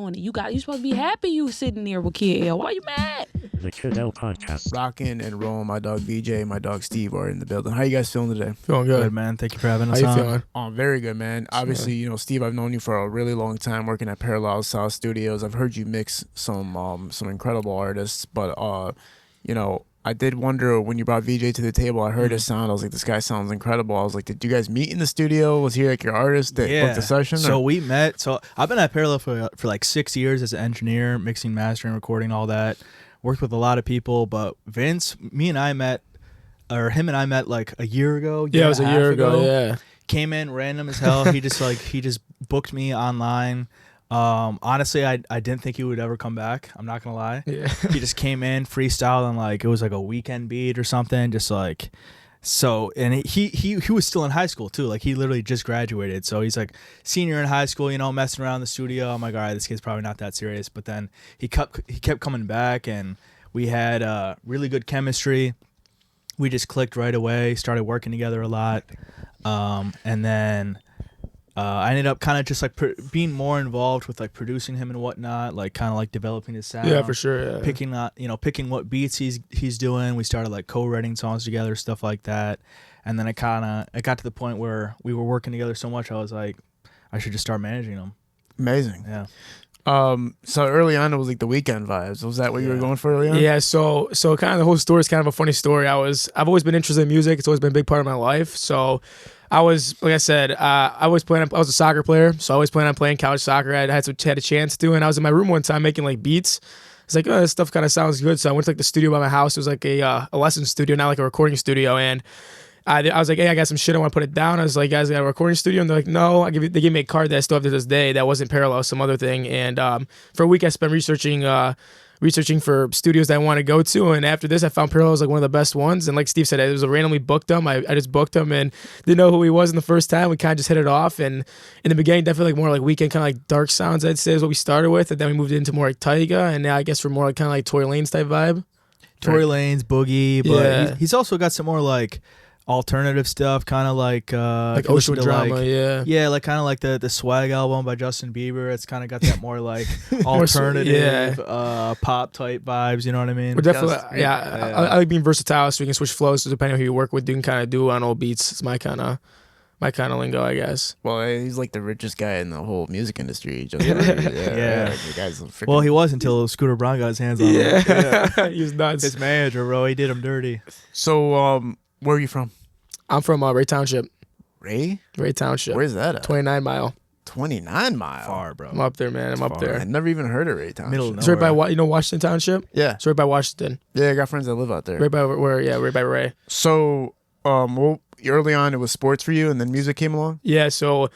doing it. You supposed to be happy you sitting there with Kid L. Why you mad? The Kid L Podcast. Rockin' and rolling. My dog VJ, my dog Steve are in the building. How you guys feeling today? Feeling good. Good, man. Thank you for having us How on. you feeling? Oh, very good, man. Obviously, you know, Steve, I've known you for a really long time working at Parallel South Studios. I've heard you mix some incredible artists, but you know, I did wonder when you brought VJ to the table, I heard his sound. I was like, this guy sounds incredible. I was like, did you guys meet in the studio? Was he like your artist that booked the session? So we met. So I've been at Parallel for like 6 years as an engineer, mixing, mastering, recording, all that. Worked with a lot of people, but Vince, him and I met like a year ago. Yeah, it was a year ago. Yeah. Came in random as hell. He just booked me online. Honestly, I didn't think he would ever come back. I'm not gonna lie. Yeah. He just came in freestyling, like it was like a weekend beat or something, just like so. And he was still in high school too. Like he literally just graduated, so he's like senior in high school, you know, messing around in the studio. I'm like, all right, this kid's probably not that serious. But then he kept coming back, and we had really good chemistry. We just clicked right away. Started working together a lot, and then. I ended up kind of just like being more involved with like producing him and whatnot, like kind of like developing his sound. Yeah, for sure. Yeah. Picking what beats he's doing. We started like co-writing songs together, stuff like that. And then it got to the point where we were working together so much, I was like, I should just start managing him. Amazing. Yeah. So early on, it was like the weekend vibes. Was that what you were going for early on? Yeah. So kind of the whole story is kind of a funny story. I've always been interested in music. It's always been a big part of my life. So I was, like I said, I was a soccer player. So I always planned on playing college soccer. I had a chance to, and I was in my room one time making like beats. It's like, oh, this stuff kind of sounds good. So I went to like the studio by my house. It was like a lesson studio, not like a recording studio. And I was like, hey, I got some shit. I want to put it down. I was like, guys, I got a recording studio. And they're like, no. They gave me a card that I still have to this day that wasn't Parallel, some other thing. And for a week, I spent researching for studios that I want to go to. And after this, I found Parallel was like one of the best ones. And like Steve said, it was a randomly booked him. I just booked him and didn't know who he was in the first time. We kind of just hit it off. And in the beginning, definitely like more like weekend, kind of like dark sounds, I'd say is what we started with. And then we moved into more like Tyga. And now I guess we're more like kind of like Tory Lanez type vibe. Tory Lanez, Boogie, but he's also got some more like alternative stuff, kind of like Ocean Drama, like kind of like the Swag album by Justin Bieber. It's kind of got that more like alternative pop type vibes, you know what I mean? We're definitely I like being versatile, so we can switch flows. So depending on who you work with, you can kind of do on old beats. It's my kind of lingo, I guess. Well, he's like the richest guy in the whole music industry. Just the guy's well, he was until Scooter Braun got his hands on him. Yeah. He was nuts. His manager, bro, he did him dirty. So, where are you from? I'm from Ray Township. Ray Township. Where's that at? 29 Mile. 29 Mile. Far, bro. I'm up there, man. I'm up there. I've never even heard of Ray Township. Middle of It's right nowhere. by Washington Township. Yeah, It's right by Washington. yeah. I got friends that live out there. Right by where? Yeah, right by Ray. So, well, early on it was sports for you, and then music came along. Yeah. So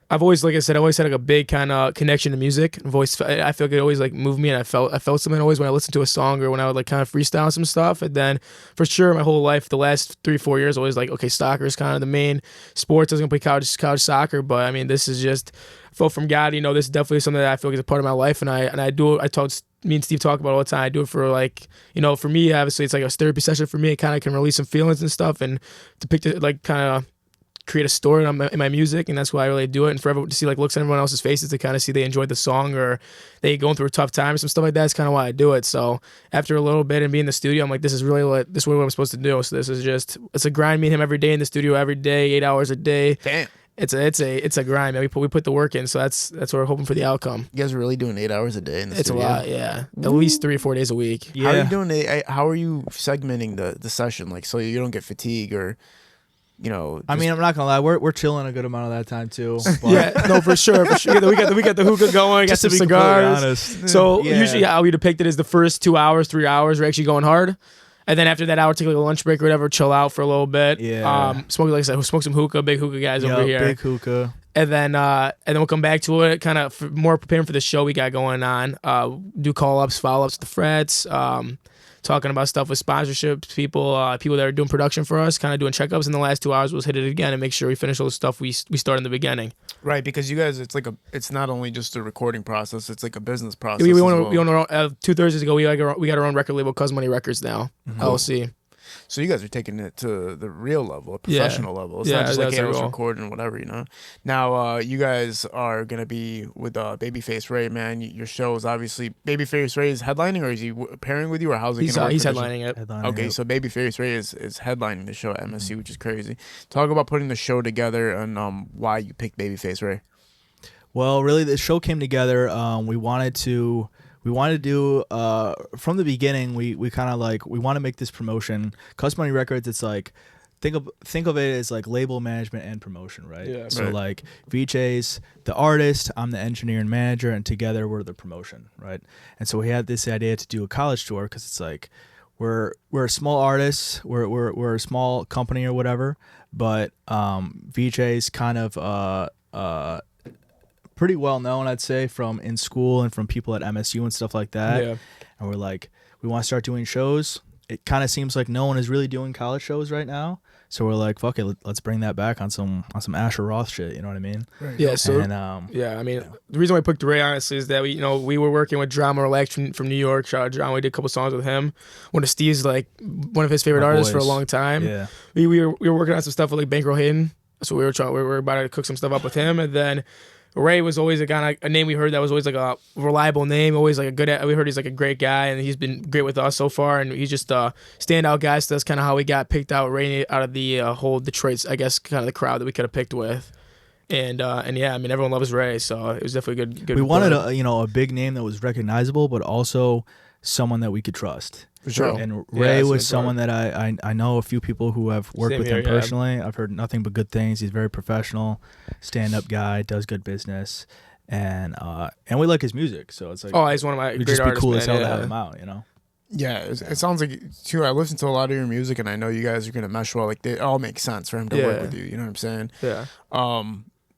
I've always, like I said, had like a big kind of connection to music. I feel like it always like moved me, and I felt something always when I listened to a song or when I would like kind of freestyle some stuff. And then for sure, my whole life, the last 3-4 years, always like, okay, soccer is kind of the main sports. I was gonna play college soccer, but I mean, this is just felt from God. You know, this is definitely something that I feel like is a part of my life, and I do it. Me and Steve talk about it all the time. I do it for like, you know, for me, obviously it's like a therapy session for me. It kind of can release some feelings and stuff, and depict it, like kind of create a story in my music, and that's why I really do it. And for everyone to see like looks on everyone else's faces to kind of see they enjoyed the song or they going through a tough time or some stuff like that is kind of why I do it. So after a little bit and being in the studio, I'm like, this is really what I'm supposed to do. So this is just, it's a grind. Me and him every day in the studio, every day, 8 hours a day. Damn. It's a grind, man. We put the work in, so that's what we're hoping for the outcome. You guys are really doing 8 hours a day in the It's studio? a lot, yeah. At least 3 or 4 days a week. Yeah. How are you doing? How are you segmenting the session, like so you don't get fatigue or, you know? I mean, I'm not gonna lie, we're chilling a good amount of that time too. But Yeah, no, for sure. Yeah, we got the hookah going, got just some to be completely cigars. honest. So Yeah. usually how we depict it is the first 2 hours, 3 hours, we're actually going hard. And then after that hour, take like a lunch break or whatever, chill out for a little bit. Yeah. Smoke, like I said, smoke some hookah, big hookah guys over here. Big hookah. And then we'll come back to it, kind of more preparing for the show we got going on. Do call-ups, follow-ups with the frets, talking about stuff with sponsorships, people that are doing production for us, kind of doing checkups. In the last 2 hours, we'll hit it again and make sure we finish all the stuff we started in the beginning. Right, because you guys, it's not only just a recording process; it's like a business process. We own 2 Thursdays ago. We got our own record label, Cuz Money Records now, LLC. So you guys are taking it to the real level, a Yeah. professional level. It's Yeah, not just like, that's hey, I our was goal. recording whatever, you know. Now, you guys are gonna be with Babyface Ray, man. Your show is obviously Babyface Ray is headlining, or is he pairing with you, or how's it He's gonna work? he's for the show? headlining it. Headlining Okay, it. so Babyface Ray is headlining the show at MSU, which is crazy. Talk about putting the show together and why you picked Babyface Ray. Well, really, the show came together. We wanted to do from the beginning. We kind of like we want to make this promotion. Custom Money Records. It's like think of it as like label management and promotion, right? Yeah. So Right. like VJ's the artist, I'm the engineer and manager, and together we're the promotion, right? And so we had this idea to do a college tour because it's like we're a small artist, we're a small company or whatever, but VJ's kind of pretty well known, I'd say, from in school and from people at MSU and stuff like that. Yeah. And we're like, we want to start doing shows. It kind of seems like no one is really doing college shows right now. So we're like, fuck it, let's bring that back on some Asher Roth shit. You know what I mean? Yeah. So And yeah, I mean, the reason why I picked Ray honestly is that we were working with Drama Relax from New York. Shout out Drama. We did a couple songs with him. One of Steve's one of his favorite My artists for a boys. long time. yeah, We were working on some stuff with like Bankroll Hayden. So we were about to cook some stuff up with him, and then Ray was always a name we heard that was always like a reliable name, always like we heard he's like a great guy, and he's been great with us so far, and he's just a standout guy. So that's kind of how we got picked out, Ray, out of the whole Detroit, I guess, kind of the crowd that we could have picked with. And yeah, I mean, everyone loves Ray, so it was definitely good. we wanted a big name that was recognizable, but also someone that we could trust. For sure. And Yeah, Ray that's was the someone that I know a few people who have worked Same with here, him yeah. personally. I've heard nothing but good things. He's very professional, stand-up guy, does good business, and we like his music. So it's like, Oh, he's one of my it'd great just be artists, cool man. as hell to Yeah. have him out, you know? Yeah, it sounds like too. I listen to a lot of your music, and I know you guys are gonna mesh well. Like it all makes sense for him to work Yeah. with you. You know what I'm saying? Yeah.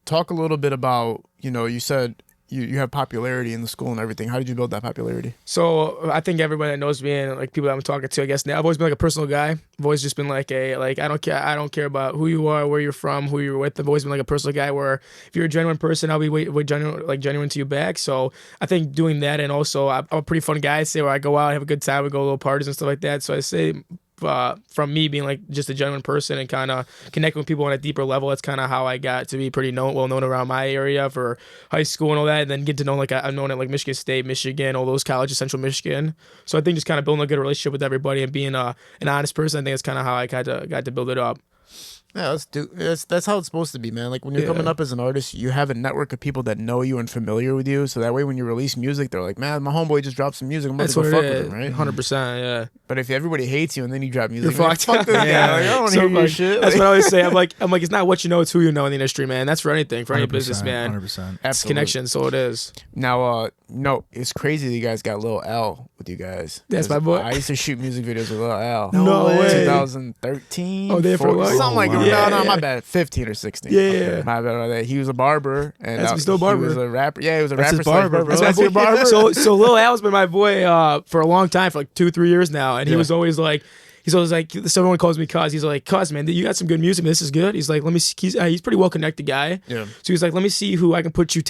Talk a little bit about you said you have popularity in the school and everything. How did you build that popularity? So I think everybody that knows me and like people that I'm talking to, I guess now I've always been like a personal guy. I've always just been like I don't care about who you are, where you're from, who you're with. I've always been like a personal guy where if you're a genuine person, I'll be genuine to you back. So I think doing that, and also I'm a pretty fun guy. I say where I go out, have a good time, we go to little parties and stuff like that. So I say from me being like just a genuine person and kind of connecting with people on a deeper level, that's kind of how I got to be pretty well known around my area for high school and all that, and then get to know I've known at like Michigan State, Michigan, all those colleges, Central Michigan. So I think just kind of building a good relationship with everybody and being an honest person, I think that's kind of how I got to build it up. Yeah, that's how it's supposed to be, man. Like when you're Yeah. coming up as an artist, you have a network of people that know you and familiar with you. So that way, when you release music, they're like, "Man, my homeboy just dropped some music. I'm about That's to go what fuck it with is, him, right?" 100%. Yeah. But if everybody hates you and then you drop music, You're you're like, fucked. fuck this guy. Yeah. Like, I don't want to So, hear your like, shit. That's Like, what I always say. I'm like, it's not what you know, it's who you know in the industry, man. That's for anything, for any 100%, business, man. 100%. It's absolutely. connection, so it is. Now, no, it's crazy that you guys got Lil L with you guys. That's 'Cause my boy. I used to shoot music videos with Lil L. No way. 2013. Oh, there for 14, what? something like Oh, it. wow. No, Yeah. my bad. 15 or 16. Yeah, yeah. My bad. He was a barber, and That's still a barber. He was a rapper. Yeah, he was a That's rapper. his barber, bro. That's your barber. So Lil Al's been my boy for a long time, for like 2-3 years now, and he was always like. He's always like, someone calls me Cuz. He's like, Cuz, man, you got some good music. This is good. He's like, let me see. He's pretty well connected guy. Yeah. So he's like, let me see who I can put you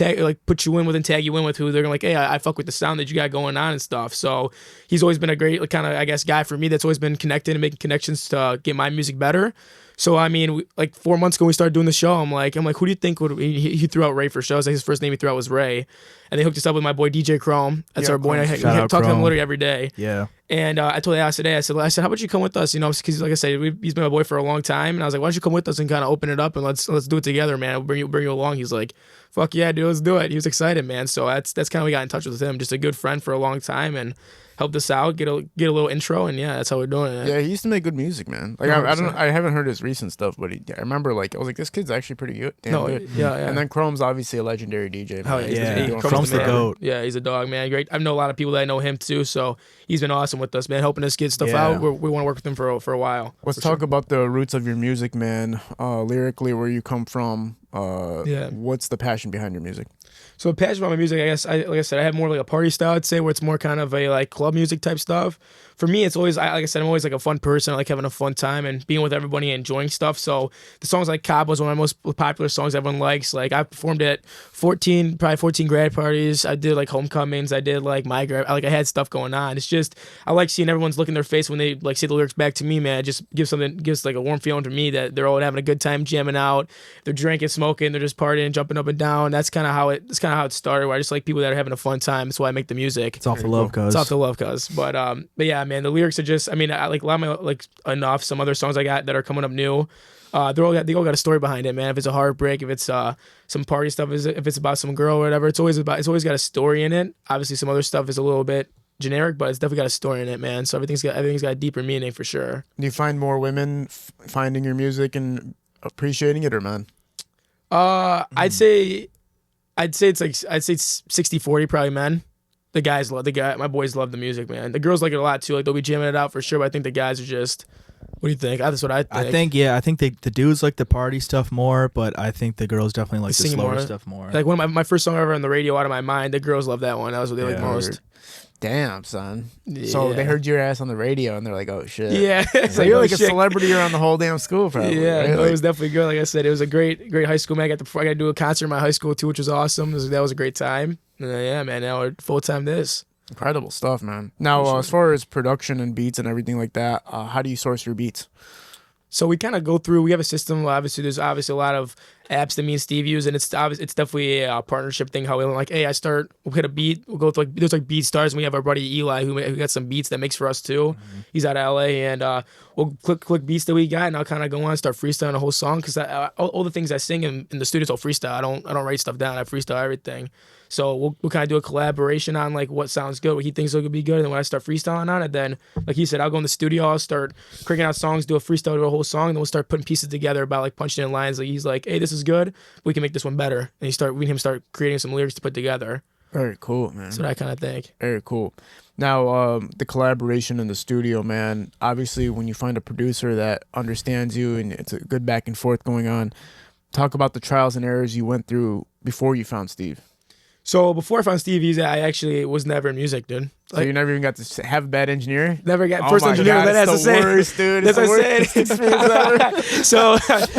in with and tag you in with, who they're gonna like, hey, I fuck with the sound that you got going on and stuff. So he's always been a great kind of, I guess, guy for me that's always been connected and making connections to get my music better. So I mean, like 4 months ago we started doing the show. I'm like, who do you think would? He threw out Ray for shows. Like his first name he threw out was Ray, and they hooked us up with my boy DJ Chrome. That's Yeah, our boy. And I Shout out talk to him Chrome. literally every day. Yeah. And I told Alex today, I said, how about you come with us? You know, because like I said, he's been my boy for a long time, and I was like, why don't you come with us and kind of open it up and let's do it together, man. We'll bring you along. He's like, fuck yeah, dude, let's do it. He was excited, man. So that's kind of we got in touch with him. Just a good friend for a long time and helped us out, get a little intro, and yeah, that's how we're doing it. Yeah, he used to make good music, man. Like I haven't heard his recent stuff, but I remember like I was like, this kid's actually pretty good. Damn good. Yeah. And then Chrome's obviously a legendary DJ. Man. Hell yeah, Yeah, doing Chrome's the man. goat. Yeah, he's a dog, man. Great. I know a lot of people that know him too, so he's been awesome with us, man, helping us get stuff Yeah. out. We want to work with him for a while. Let's for talk sure. about the roots of your music, man. Lyrically, where you come from. Yeah. What's the passion behind your music? So the passion about my music, I guess, like I said, I have more like a party style, I'd say, where it's more kind of a like club music type stuff. For me, it's always, like I said, I'm always like a fun person. I like having a fun time and being with everybody and enjoying stuff. So the songs like Cabo is one of my most popular songs everyone likes. Like I performed at probably 14 grad parties. I did like homecomings. I did like my grad, I had stuff going on. It's just, I like seeing everyone's look in their face when they like say the lyrics back to me, man. It just gives like a warm feeling to me that they're all having a good time jamming out. They're drinking, smoking, they're just partying, jumping up and down. That's kind of how it started. Where I just like people that are having a fun time. That's why I make the music. It's off the love, cuz. It's off the love, cuz. But yeah, man, the lyrics are just. I mean, I like a lot of my like enough. Some other songs I got that are coming up new. They all got a story behind it, man. If it's a heartbreak, if it's some party stuff, if it's about some girl or whatever, it's always got a story in it. Obviously, some other stuff is a little bit generic, but it's definitely got a story in it, man. So everything's got a deeper meaning for sure. Do you find more women finding your music and appreciating it, or man? I'd say it's 60-40 probably men. My boys love the music, man. The girls like it a lot too. Like they'll be jamming it out for sure. But I think the guys are just. What do you think? That's what I think. I think the dudes like the party stuff more, but I think the girls definitely like the slower stuff more. Like one of my first song ever on the radio, Out of My Mind. The girls love that one. That was what they like most. Damn, son. Yeah. So they heard your ass on the radio and they're like, oh shit. Yeah. So you're like a celebrity around the whole damn school, probably. Yeah, right? no, it was definitely good. Like I said, it was a great high school, man. I got to do a concert in my high school too, which was awesome. That was a great time. And yeah, man. Now we're full time this. Incredible stuff, man. Now, as far as production and beats and everything like that, how do you source your beats? So we kind of go through. We have a system. There's obviously a lot of apps that me and Steve use, and it's definitely a partnership thing. How we'll hit a beat. We'll go through there's like BeatStars, and we have our buddy Eli who got some beats that makes for us too. Mm-hmm. He's out of LA, and we'll click beats that we got, and I'll kind of go on and start freestyling a whole song because all the things I sing in the studio is all freestyle. I don't write stuff down. I freestyle everything. So we'll kind of do a collaboration on like what sounds good, what he thinks will be good, and then when I start freestyling on it, then like he said, I'll go in the studio, I'll start cranking out songs, do a freestyle to a whole song, and then we'll start putting pieces together about like punching in lines. Like he's like, hey, this is good, we can make this one better, and we start creating some lyrics to put together. Very cool, man. That's what I kind of think. Very cool. Now, the collaboration in the studio, man. Obviously, when you find a producer that understands you and it's a good back and forth going on, talk about the trials and errors you went through before you found Steve. So before I found Steve, I actually was never in music, dude. So you never even got to have a bad engineer? Never got first engineer. That's the worst, dude. That's what I said.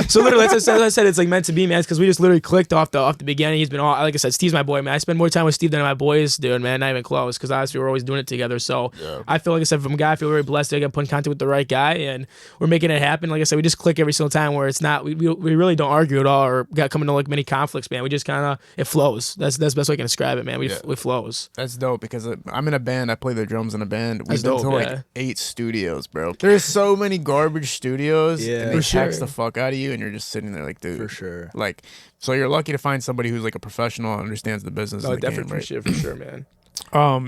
So literally, as I said, it's like meant to be, man. Because we just literally clicked off the beginning. He's been all, like I said, Steve's my boy, man. I spend more time with Steve than my boys, dude, man. Not even close. Because obviously we're always doing it together. So yeah. I feel like I said, from a guy, I feel very blessed to get put in contact with the right guy, and we're making it happen. Like I said, we just click every single time. Where it's not, we really don't argue at all or got come into like many conflicts, man. We just kind of it flows. That's the best way I can describe it, man. It flows. That's dope because I'm in a band. I play the drums in a band. We've been to like 8 studios, bro. There's so many garbage studios. Yeah, and they tax the fuck out of you, and you're just sitting there like, dude. For sure. Like, so you're lucky to find somebody who's like a professional and understands the business. No, of the definitely game, right? for sure, man.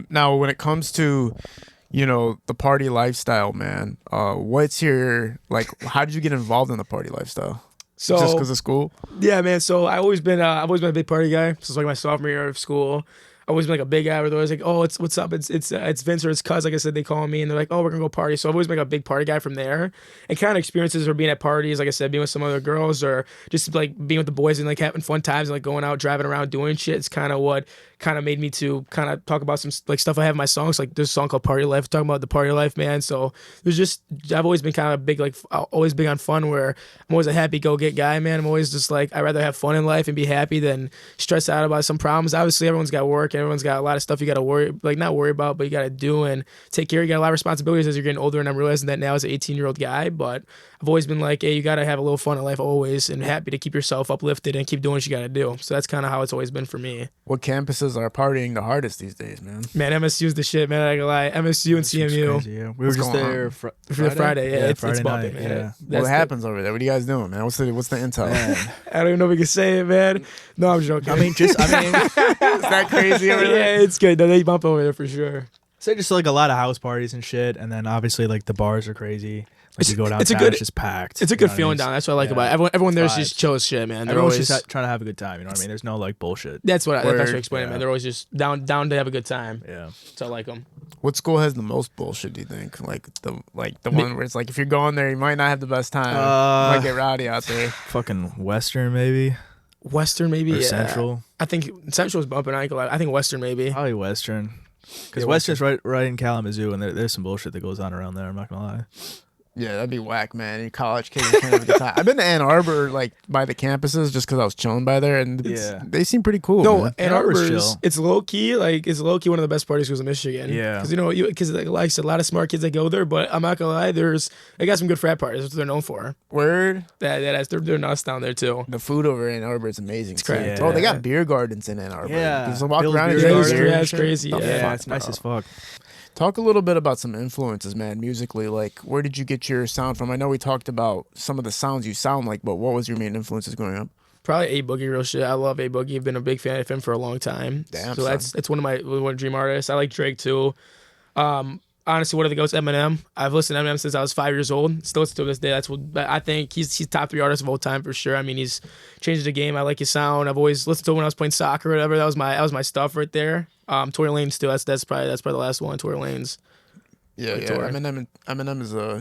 Now when it comes to, the party lifestyle, man, what's your how did you get involved in the party lifestyle? So just because of school? Yeah, man. So I've always been a big party guy since like my sophomore year of school. I've always been like a big guy where they're always like, oh, what's up? It's Vince or it's Cuz, like I said, they call me and they're like, oh, we're gonna go party. So I've always been like a big party guy from there. And kind of experiences or being at parties, like I said, being with some other girls or just like being with the boys and like having fun times and like going out, driving around, doing shit. It's kind of what kind of made me to kind of talk about some like stuff I have in my songs. Like there's a song called Party Life, talking about the party life, man. So I've always been kind of big, like always big on fun, where I'm always a happy go get guy, man. I'm always just like, I'd rather have fun in life and be happy than stress out about some problems. Obviously everyone's got work, everyone's got a lot of stuff you got to not worry about, but you got to do and take care. You got a lot of responsibilities as you're getting older, and I'm realizing that now as an 18-year-old guy, but I've always been like, hey, you got to have a little fun in life always, and happy to keep yourself uplifted and keep doing what you got to do. So that's kind of how it's always been for me. What campuses are partying the hardest these days, man? Man, MSU's the shit, man. I gotta lie. MSU and CMU. Crazy, yeah. We were just there Friday. Yeah, it's Friday bumping, night, man. yeah. What happens over there? What are you guys doing, man? What's the intel? I don't even know if we can say it, man. No, I'm joking. Is that crazy over there? Yeah, it's good. They bump over there for sure. So just like a lot of house parties and shit, and then obviously like the bars are crazy. Like you go downtown, it's just packed. It's a good feeling down. That's what I like about it. Everyone there's just chill as shit, man. They're Everyone's always just trying to have a good time. You know what I mean? There's no like bullshit. That's what I explain, man. They're always just down to have a good time. Yeah. So I like them. What school has the most bullshit, do you think? Like the one where it's like if you're going there, you might not have the best time. Might get rowdy out there. Fucking Western, maybe. Western maybe. Or Yeah. Central. I think Central was bumping. I think Western maybe. Probably Western. Because Yeah, Western's right in Kalamazoo, and there's some bullshit that goes on around there. I'm not gonna lie. Yeah, that'd be whack, man. You college kids can't have a good time. I've been to Ann Arbor, like by the campuses, just because I was chilling by there, and they seem pretty cool. No, man. Ann Arbor's Arbor's chill. it's low key. Like it's low key one of the best party schools in Michigan. Yeah. Because because like I said, a lot of smart kids that go there. But I'm not gonna lie, they got some good frat parties. That's what they're known for. Word. They're nuts down there too. The food over in Ann Arbor is amazing. It's crazy. Oh, they got beer gardens in Ann Arbor. Yeah. You just walk Bill's around and Beer drink Garden. beer. Yeah, and it's shit. crazy. The Yeah, fuck, it's nice bro. as fuck. Talk a little bit about some influences, man, musically. Like, where did you get your sound from? I know we talked about some of the sounds you sound like, but what was your main influences growing up? Probably A Boogie, real shit. I love A Boogie. I've been a big fan of him for a long time. Damn, so son. that's one of my dream artists. I like Drake too. Honestly, one of the goats, Eminem. I've listened to Eminem since I was 5 years old. Still listen to this day. That's what I think he's top 3 artists of all time for sure. I mean, he's changed the game. I like his sound. I've always listened to him when I was playing soccer or whatever. That was my stuff right there. Tory Lanez too. That's probably the last one. Tory Lanez. Yeah, Like yeah. Tory. Eminem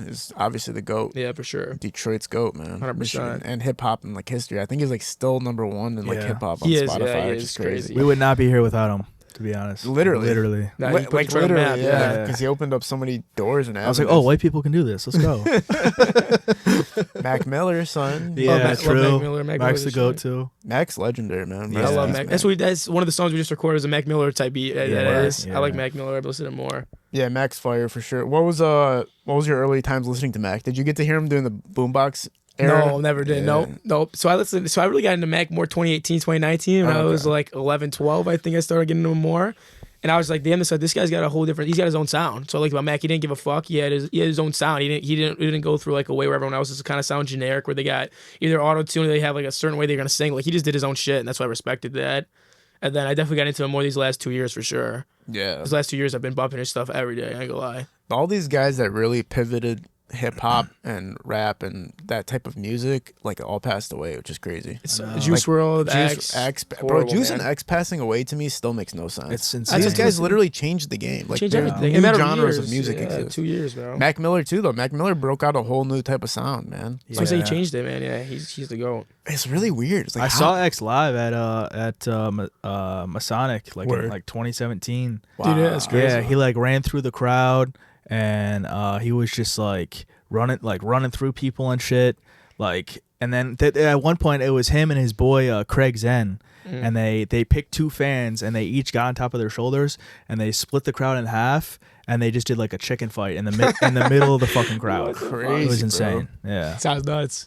is obviously the GOAT. Yeah, for sure. Detroit's GOAT, man. 100%. Michigan. And hip hop in like history. I think he's like still #1 in like Yeah. hip hop on He is, Spotify. yeah, he which is is crazy. We would not be here without him, to be honest. Literally. Nah, Li- he put like Detroit on the literally, map, yeah. yeah. Because he opened up so many doors and I was like, avenues. oh, white people can do this. Let's go. Mac Miller, son. Yeah, Mac- true. love Mac Miller. Mac Mac's Miller's the goat shit. too. Mac's legendary, man. Yeah. I love Rest in Mac. peace, That's one of the songs we just recorded is a Mac Miller type beat. That Yeah, is. yeah. I like Mac Miller. I've listened to him more. Yeah, Mac's fire for sure. What was your early times listening to Mac? Did you get to hear him doing the boombox era? No, never did. Yeah. Nope. So I really got into Mac more 2018, 2019 when I was Okay. like 11, 12. I think I started getting into him more. And I was like, damn, this guy's got a whole different. He's got his own sound. So I liked about Mac. He didn't give a fuck. He had his own sound. He didn't go through like a way where everyone else is kind of sound generic, where they got either auto tune or they have like a certain way they're gonna sing. Like he just did his own shit, and that's why I respected that. And then I definitely got into him more these last 2 years for sure. Yeah. These last 2 years I've been bumping his stuff every day. I ain't gonna lie. All these guys that really pivoted hip hop and rap and that type of music, like all passed away, which is crazy. It's know. Juice WRLD, X, bro, horrible, Juice man. and X passing away to me still makes no sense. It's insane. These just guys listen- literally changed the game. Like Change there are everything. new In a matter genres of years. music Yeah, exist. 2 years, bro. Mac Miller too, though. Mac Miller broke out a whole new type of sound, man. So I say he Yeah. changed it, man. Yeah, he's the GOAT. It's really weird. It's like I how- saw X live at Masonic like Word. in like 2017. Wow. Dude, yeah, that's crazy. Yeah, he like ran through the crowd and he was just like running through people and shit. Like, and then at one point it was him and his boy Craig Zen. And they picked 2 fans and they each got on top of their shoulders and they split the crowd in half and they just did like a chicken fight in the middle of the fucking crowd. Crazy, It was bro. insane. Yeah. Sounds nuts.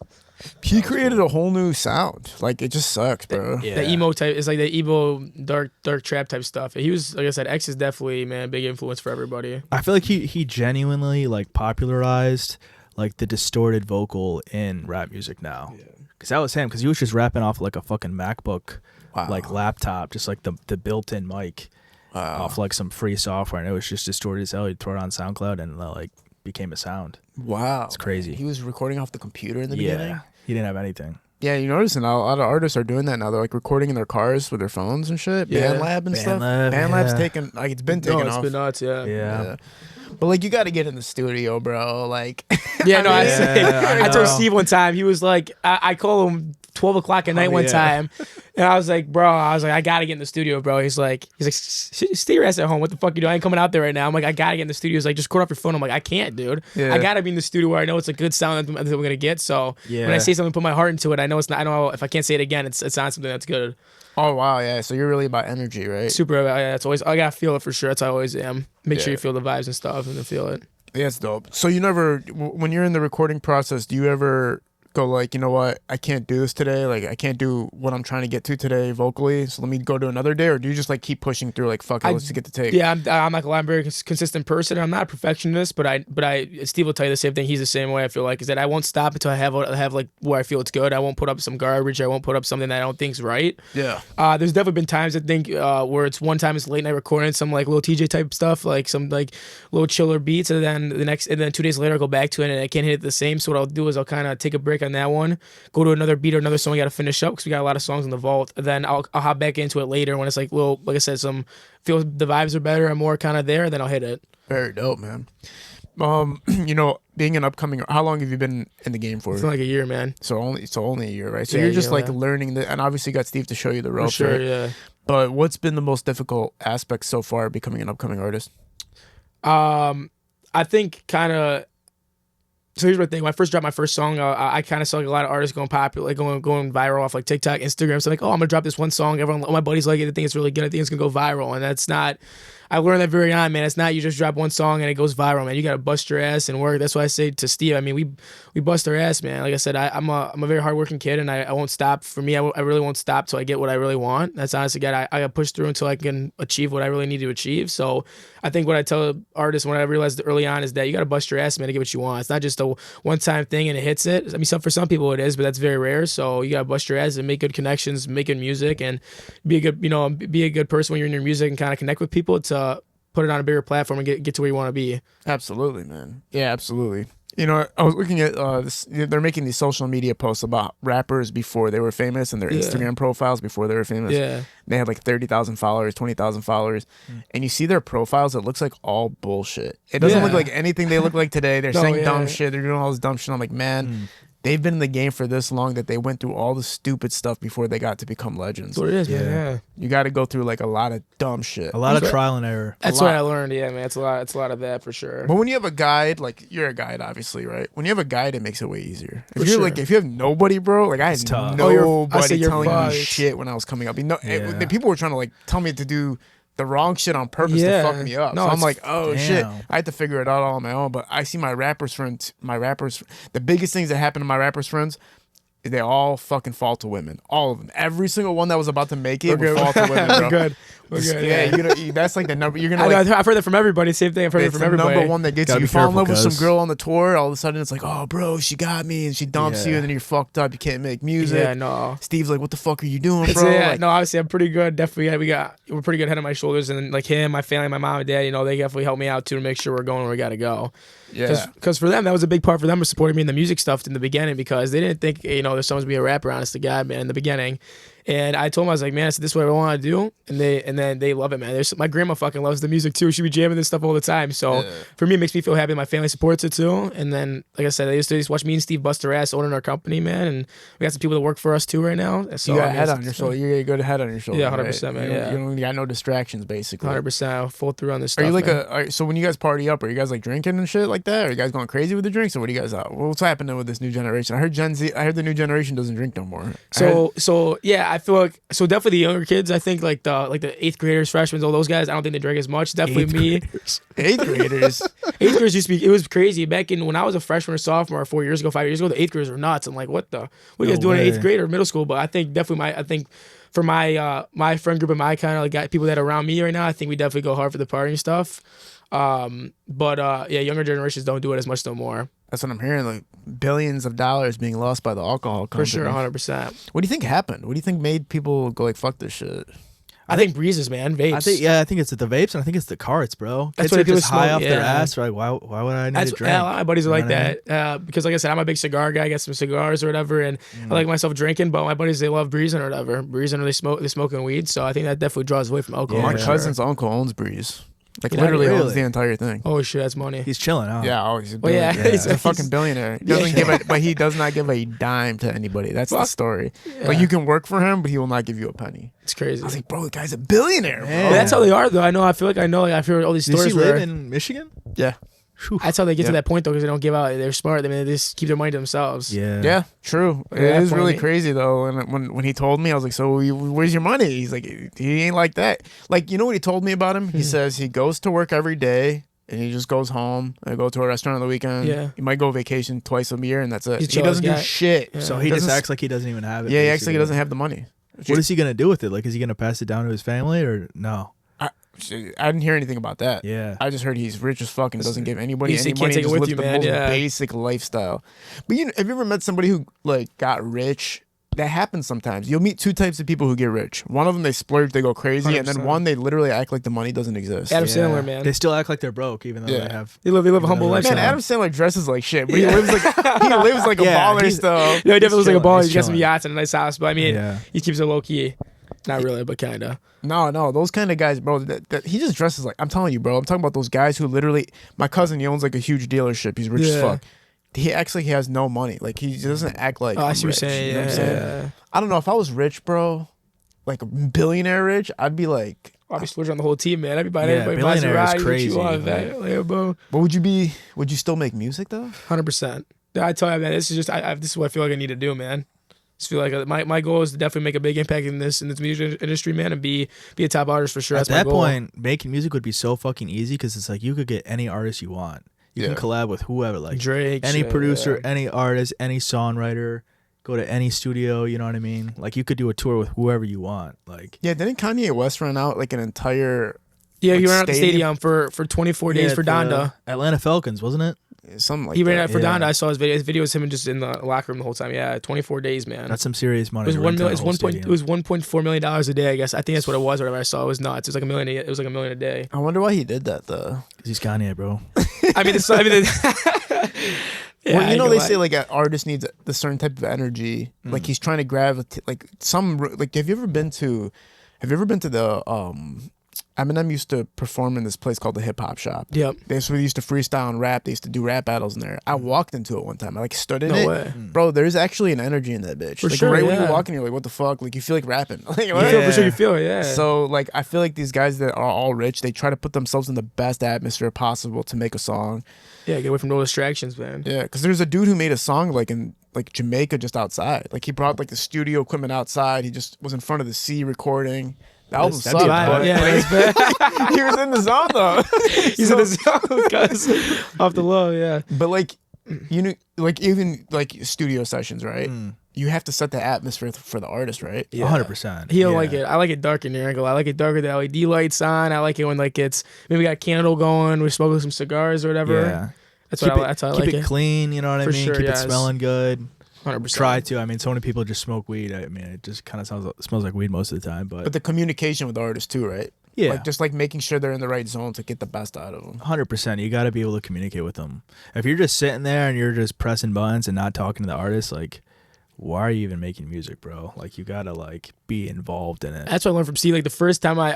He created a whole new sound. Like it just sucks, bro. Yeah. The emo type, it's like the emo dark trap type stuff. He was, like I said, X is definitely, man, big influence for everybody. I feel like he genuinely like popularized like the distorted vocal in rap music now. Cause that was him. Cause he was just rapping off like a fucking MacBook, Wow. like laptop, just like the built-in mic Wow. off like some free software, and it was just distorted as hell. He'd throw it on SoundCloud and like became a sound. Wow. It's crazy. He was recording off the computer in the beginning. He didn't have anything. Yeah, you notice a lot of artists are doing that now. They're like recording in their cars with their phones and shit. Yeah. BandLab and stuff. BandLab, BandLab's yeah. taken like it's been taken No, it's off. been nuts, yeah. Yeah. But like you got to get in the studio, bro. Like Yeah, no, Yeah, I told know. Steve one time, he was like, I call him 12 o'clock at night one yeah. time. And I was like, I got to get in the studio, bro. He's like, stay your ass at home. What the fuck you doing? I ain't coming out there right now. I'm like, I got to get in the studio. He's like, just record off your phone. I'm like, I can't, dude. Yeah. I got to be in the studio where I know it's a good sound that we're going to get. So when I Yeah. say something, put my heart into it. I know it's not, I know if I can't say it again, it's not something that's good. oh wow, yeah. So you're really about energy, right? Super, that's always, I got to feel it for sure. That's how I always am. Make sure Yeah. you feel the vibes and stuff and then feel it. Yeah, it's dope. So you never, when you're in the recording process, do you ever go like, you know what, I can't do this today. Like I can't do what I'm trying to get to today vocally. So let me go to another day, or do you just like keep pushing through? Like fuck it, let's get the take. Yeah, I'm not gonna lie, I'm a very consistent person. I'm not a perfectionist, but Steve will tell you the same thing. He's the same way. I feel like is that I won't stop until I have like where I feel it's good. I won't put up some garbage. I won't put up something that I don't think's right. Yeah. There's definitely been times I think where it's one time it's late night recording some like little TJ type stuff, like some like little chiller beats, and then 2 days later I go back to it and I can't hit it the same. So what I'll do is I'll kind of take a break on that one, go to another beat or another song we got to finish up because we got a lot of songs in the vault. And then I'll hop back into it later when it's like like I said, feel the vibes are better. I'm more kind of there. Then I'll hit it. Very dope, man. you know, being an upcoming, how long have you been in the game for? It's like a year, man. So only a year, right? So Yeah, you're just yeah, like yeah. learning and obviously you got Steve to show you the For ropes, sure, right? yeah. But what's been the most difficult aspect so far of becoming an upcoming artist? I think kind of. So here's my thing. When I first dropped my first song, I kind of saw like a lot of artists going popular, like going viral off like TikTok, Instagram. So like, oh, I'm gonna drop this one song. Everyone, all my buddies like it. I think it's really good. I think it's gonna go viral. And that's not. I learned that very on, man. It's not you just drop one song and it goes viral, man. You gotta bust your ass and work. That's why I say to Steve. I mean, we bust our ass, man. Like I said, I'm a very hardworking kid, and I won't stop. For me, I really won't stop till I get what I really want. That's honestly, God, I got pushed through until I can achieve what I really need to achieve. So I think what I tell artists when I realized early on is that you gotta bust your ass, man, to get what you want. It's not just a one-time thing and it hits it. I mean, for some people it is, but that's very rare. So you gotta bust your ass and make good connections, make good music, and be a good person when you're in your music and kind of connect with people to put it on a bigger platform and get to where you want to be. Absolutely, man. Yeah, absolutely. You know, I was looking at they're making these social media posts about rappers before they were famous and their Instagram profiles before they were famous. Yeah. They had like 30,000 followers, 20,000 followers. And you see their profiles, it looks like all bullshit. It doesn't look like anything they look like today. They're saying dumb shit. They're doing all this dumb shit. I'm like, man, they've been in the game for this long that they went through all the stupid stuff before they got to become legends. That's what it is, man. Yeah. You got to go through like a lot of dumb shit. A lot of trial and error. That's what I learned. Yeah, man. It's a lot of that for sure. But when you have a guide, like you're a guide, obviously, right? When you have a guide, it makes it way easier. For If you're sure. like, if you have nobody, bro, like I had tough. nobody you're telling me fucked. shit when I was coming up. You know, Yeah. the people were trying to like tell me to do the wrong shit on purpose to Yeah. fuck me up. No, So I'm it's- like, oh shit, Damn. I had to figure it out all on my own. But I see my rappers, the biggest things that happen to my rappers friends. They all fucking fall to women. All of them. Every single one that was about to make it would fall to women, bro. We're good. We're good. Yeah, that's like the number. You're gonna I like. know, I've heard that from everybody. Same thing. I've heard it It's from the everybody. number one that gets Gotta you. You be fall in love careful, with some cuz. girl on the tour. All of a sudden, it's like, oh, bro, she got me, and she dumps you, Yeah. and then you're fucked up. You can't make music. Yeah, no. Steve's like, what the fuck are you doing, It's, bro? yeah, Like, no, obviously I'm pretty good. Definitely, we're pretty good head on my shoulders, and like him, my family, my mom and dad, you know, they definitely help me out too to make sure we're going where we got to go. yeah. Because for them, that was a big part for them was supporting me in the music stuff in the beginning because they didn't think, you know, there's someone's be a rapper, honest to God, man, in the beginning. And I told them, I was like, man, I said, this is what I want to do. And then they love it, man. My grandma fucking loves the music too. She be jamming this stuff all the time. So for me, it makes me feel happy. My family supports it too. And then, like I said, they used to just watch me and Steve bust our ass owning our company, man. And we got some people that work for us too right now. So You got I a mean, head it's- on your shoulder. You got a good head on your shoulder. Yeah, 100%, right? man, You don't- yeah. You got no distractions, basically. 100%. I'll full through on this stuff. Are you like man. so when you guys party up, are you guys like drinking and shit like that? Are you guys going crazy with the drinks, or what do you guys? What's happening with this new generation? I heard the new generation doesn't drink no more. So yeah, I feel like definitely the younger kids. I think like the 8th graders, freshmen, all those guys. I don't think they drink as much. Definitely me. 8th graders. 8th graders used to be. It was crazy back in when I was a freshman or sophomore 4 years ago, 5 years ago. The 8th graders were nuts. I'm like, what are you guys doing in 8th grade or middle school? But I think definitely for my friend group and my kind of like got people that are around me right now, I think we definitely go hard for the party and stuff. Yeah, younger generations don't do it as much no more. That's what I'm hearing. Like billions of dollars being lost by the alcohol company. For sure, 100%. What do you think happened? What do you think made people go like fuck this shit? I think breezes, man, vapes. I think it's the vapes and I think it's the carts, bro. That's Kids what are people just high smoke, off their yeah. ass. Like, why would I need That's to drink? yeah, a lot of my buddies are like You know what I that because, like I said, I'm a big cigar guy. I got some cigars or whatever, and I like myself drinking. But my buddies, they love breezing or whatever. Breezing or they're smoking weed. So I think that definitely draws away from alcohol. Yeah, My for sure. cousin's uncle owns Breeze. Like Yeah, literally owns really? the entire thing. Oh shit, that's money. He's chilling out. Yeah, oh, he's a Well, yeah, billionaire. he's- He's a fucking he's- billionaire. He doesn't give but he does not give a dime to anybody. That's the Fuck. story. Yeah. Like you can work for him, but he will not give you a penny. It's crazy. I was like, bro, the guy's a billionaire, bro. Yeah. But that's how they are, though. I feel like I know. Like, I've heard all these Does stories he where live in Michigan? Yeah. that's how they get Yeah. to that point, though, because they don't give out. They're smart. I mean, they just keep their money to themselves. Yeah, true. At It that is point, really he- crazy though. And when he told me, I was like, "So where's your money?" He's like, "He ain't like that." Like, you know what he told me about him? He says he goes to work every day and he just goes home and go to a restaurant on the weekend. Yeah. He might go vacation twice a year and that's it. He's He chill doesn't as do guy. shit. Yeah. So he just Doesn't- acts like he doesn't even have it. Yeah, he acts like he basically. doesn't have the money. What is he gonna do with it? Like, is he gonna pass it down to his family or no? I didn't hear anything about that. Yeah. I just heard he's rich as fuck and doesn't give anybody He said any he can't money. take and it just with lives you, the man, most yeah. basic lifestyle. But have you ever met somebody who like got rich? That happens sometimes. You'll meet two types of people who get rich. One of them, they splurge, they go crazy, and then 100%. one, they literally act like the money doesn't exist. Adam Sandler, man. They still act like they're broke, even though Yeah. they have. They live a humble Man, lifestyle. Man, Adam Sandler dresses like shit, but he lives like a Yeah, baller he's- still. No, he definitely looks like a chilling, baller. he's He's got some chilling. yachts and a nice house, but I mean, Yeah. he keeps it low key. Not really, but kinda. No, those kind of guys, bro. That he just dresses like. I'm telling you, bro. I'm talking about those guys who literally. My cousin, he owns like a huge dealership. He's rich as fuck. He acts like he has no money. Like he doesn't act like. I see what rich, you're saying. You know what I'm saying? I don't know if I was rich, bro. Like a billionaire rich, I'd be like. I'd be splurging on the whole team, man. Everybody billionaire Maserati, is crazy. What you want, Lambo. But would you be? Would you still make music though? 100%. I tell you, man. This is just. This is what I feel like I need to do, man. Just feel like my goal is to definitely make a big impact in this music industry, man, and be a top artist for sure. At That's my that goal. point, making music would be so fucking easy because it's like you could get any artist you want. You can collab with whoever, like Drake, any producer, any artist, any songwriter. Go to any studio, you know what I mean? Like you could do a tour with whoever you want. Like didn't Kanye West run out like an entire? Yeah, he ran out the stadium for 24 days for Donda. Atlanta Falcons, wasn't it? Something like he ran that. out for Donda. I saw his video. His video was him just in the locker room the whole time. Yeah, 24 days, man. That's some serious money. It was it was $1.4 million a day. I guess. I think that's what it was. Whatever I saw, it was nuts. It was like $1 million. It was like $1 million a day. I wonder why he did that though. Because he's Kanye, bro. Yeah, well, you know they say like an artist needs a certain type of energy. Like he's trying to gravitate. Like have you ever been to the Eminem used to perform in this place called the Hip Hop Shop. Yep. They used to freestyle and rap. They used to do rap battles in there. I walked into it one time. I like stood in it. No way. Bro, there's actually an energy in that bitch. For like sure, right when yeah. you walk in, you're like, what the fuck? Like you feel like rapping. Like, You feel for sure. You feel it. Yeah. So like I feel like these guys that are all rich, they try to put themselves in the best atmosphere possible to make a song. Yeah, get away from those distractions, man. Yeah, because there's a dude who made a song like in like Jamaica just outside. Like he brought like the studio equipment outside. He just was in front of the sea recording. The album That'd sucked, be vibe. but Yeah, like, that's bad. he was in the zone though. He's in the zone, guys. Off the low, yeah. But like, you know, like even like studio sessions, right? You have to set the atmosphere for the artist, right? Yeah, 100%. He'll like it. I like it dark in there. I like it darker. The LED lights on. I like it when like it's maybe got a candle going. We're smoking some cigars or whatever. Yeah. That's what I like Keep it. it clean, you know what I For mean? sure, Keep yes. it smelling good. 100%. Try to. I mean, so many people just smoke weed. I mean, it just kind of smells like weed most of the time. But the communication with the artist too, right? Yeah. Like just like making sure they're in the right zone to get the best out of them. 100%. You got to be able to communicate with them. If you're just sitting there and you're just pressing buttons and not talking to the artist, like, why are you even making music, bro? Like, you got to like be involved in it. That's what I learned from Steve. Like the first time I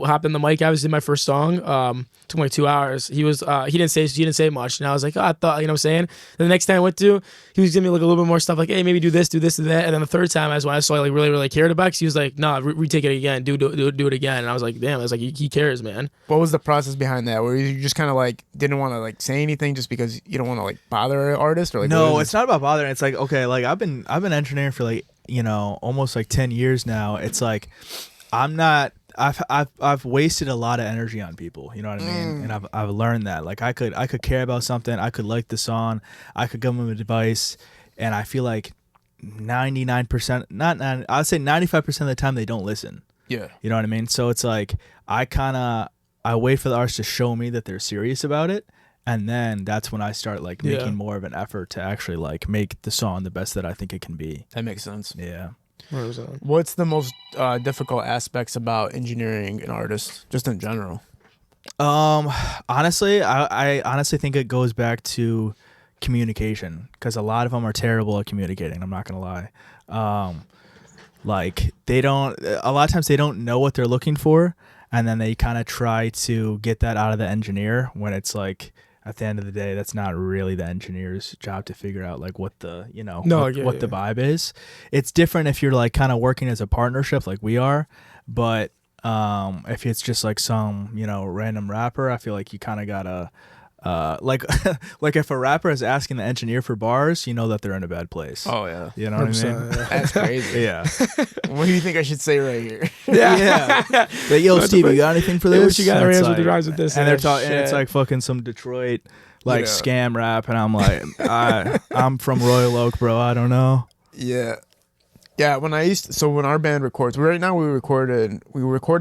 hopped in the mic, I was in my first song. Took me like 2 hours. He didn't say much, and I was like, oh, I thought, you know what I'm saying. And the next time I went to, he was giving me like a little bit more stuff, like, hey, maybe do this, do that. And then the third time, when I saw I like really cared about, because he was like, no, retake it again, do it again. And I was like, damn, I was like, he cares, man. What was the process behind that? Where you just kind of like didn't want to like say anything just because you don't want to like bother an artist, or like no, it's not about bothering. It's like, okay, like I've been engineering for like, you know, almost like 10 years now. It's like I've wasted a lot of energy on people, you know what I mean? And I've learned that. Like I could care about something, I could like the song, I could give them advice, and I feel like 99%, I'd say 95% of the time they don't listen. Yeah. You know what I mean? So it's like I wait for the artist to show me that they're serious about it. And then that's when I start like making more of an effort to actually like make the song the best that I think it can be. That makes sense. Yeah. 100%. What's the most difficult aspects about engineering an artist, just in general? Honestly, I honestly think it goes back to communication, because a lot of them are terrible at communicating. I'm not gonna lie. Like a lot of times they don't know what they're looking for, and then they kind of try to get that out of the engineer, when it's like, at the end of the day, that's not really the engineer's job to figure out like what the, you know, what the vibe is. It's different if you're like kind of working as a partnership like we are, but if it's just like some, you know, random rapper, I feel like you kind of gotta like like if a rapper is asking the engineer for bars, you know that they're in a bad place. Oh yeah, you know what I mean? That's crazy. Yeah. What do you think I should say right here? Yeah. But yo, Steve, you got anything for this? What you got? And it's Rhymes with like- the rhymes with this. and they're talking, and it's like fucking some Detroit like Yeah. scam rap, and I'm like, I'm from Royal Oak, bro. I don't know. Yeah. Yeah, when our band records, we record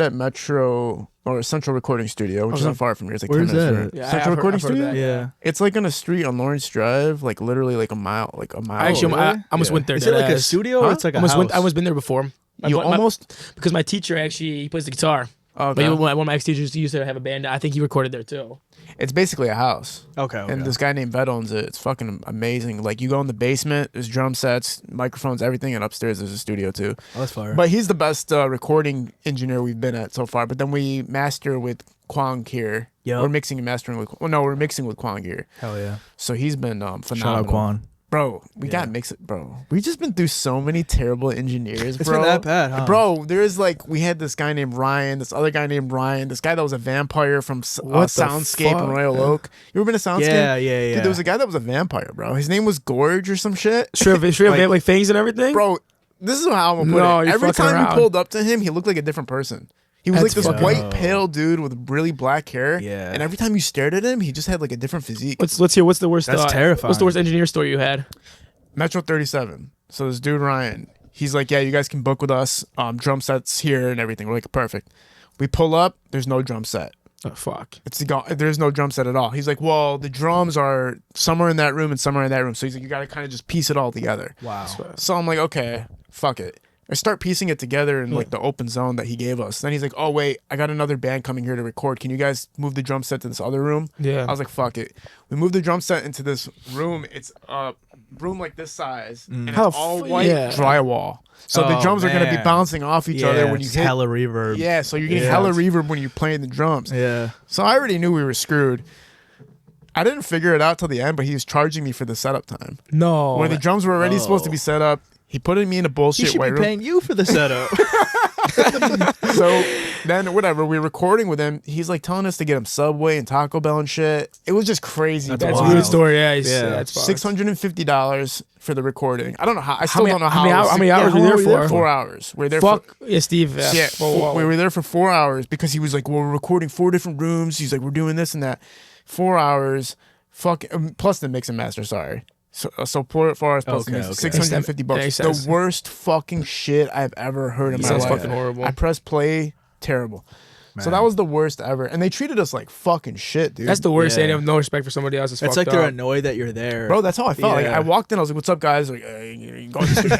at Metro or Central Recording Studio, which isn't far from here. It's like Where's 10 minutes that? from here. Yeah, Central I've Recording heard Studio? that. Yeah. It's like on a street on Lawrence Drive, like literally like a mile. I actually, really? I almost went there. Is it like a deadass. studio or it's like a house? I almost been there before. You almost because my teacher actually he plays the guitar. Okay. Like, one of my ex teachers used to have a band. I think he recorded there too. It's basically a house. Okay. And this guy named Vet owns it. It's fucking amazing. Like, you go in the basement, there's drum sets, microphones, everything, and upstairs there's a studio too. Oh, that's fire. But he's the best recording engineer we've been at so far. But then we master with Kwang here. Yep. We're mixing and mastering with. Well, no, we're mixing with Kwang here. Hell yeah. So he's been phenomenal. Shout out Quan. Bro, we gotta mix it, bro. We just been through so many terrible engineers, It's bro. been that bad, huh? Bro, there's like, we had this guy named Ryan, this other guy named Ryan, this guy that was a vampire from What the Soundscape in fuck? Royal Oak. You ever been to Soundscape? Yeah. Dude, there was a guy that was a vampire, bro. His name was Gorge or some shit. Straight up, like fangs and everything. Bro, this is how I'm gonna put No, it. you're Every fucking time around. we pulled up to him, he looked like a different person. He was That's like this fucking- white, pale dude with really black hair. Yeah. And every time you stared at him, he just had like a different physique. Let's hear. What's the worst? That's terrifying. What's the worst engineer story you had? Metro 37. So this dude Ryan, he's like, yeah, you guys can book with us. Drum sets here and everything. We're like, perfect. We pull up. There's no drum set. Oh fuck. There's no drum set at all. He's like, well, the drums are somewhere in that room and somewhere in that room. So he's like, you got to kind of just piece it all together. Wow. So I'm like, okay, fuck it. I start piecing it together in like the open zone that he gave us. Then he's like, oh wait, I got another band coming here to record. Can you guys move the drum set to this other room? Yeah. I was like, fuck it. We moved the drum set into this room. It's a room like this size, and it's How all f- white yeah. drywall. So the Oh, drums are gonna be man. bouncing off each other when you it's hit. hella reverb. Yeah, so you're getting Yeah. hella reverb when you're playing the drums. Yeah. So I already knew we were screwed. I didn't figure it out till the end, but he was charging me for the setup time. No. When the drums were already supposed to be set up, he put me in a He bullshit should white be room. paying you for the setup. So then whatever, we're recording with him. He's like telling us to get him Subway and Taco Bell and shit. It was just crazy. That's That's a wild. weird story. Yeah. Yeah. That's fucked. $650 for the recording. I don't know how. I still don't know how. How many hours how were you long there for? 4 hours. We're there Fuck. for. Yeah, Steve. Yeah, Whoa. we were there for 4 hours because he was like, well, we're recording 4 different rooms. He's like, we're doing this and that. 4 hours. Fuck. Plus the mix and master. Sorry. So 4 hours plus the mix. Okay. $650. Makes sense. The worst fucking shit I've ever heard in my Sounds life. fucking horrible. I pressed play. Terrible. So Man. that was the worst ever, and they treated us like fucking shit, dude. That's the worst. Yeah. They have no respect for somebody else. It's fucked like they're up. annoyed that you're there. Bro, that's how I felt. Like Yeah. I walked in, I was like, "What's up, guys?" Like, you go this way."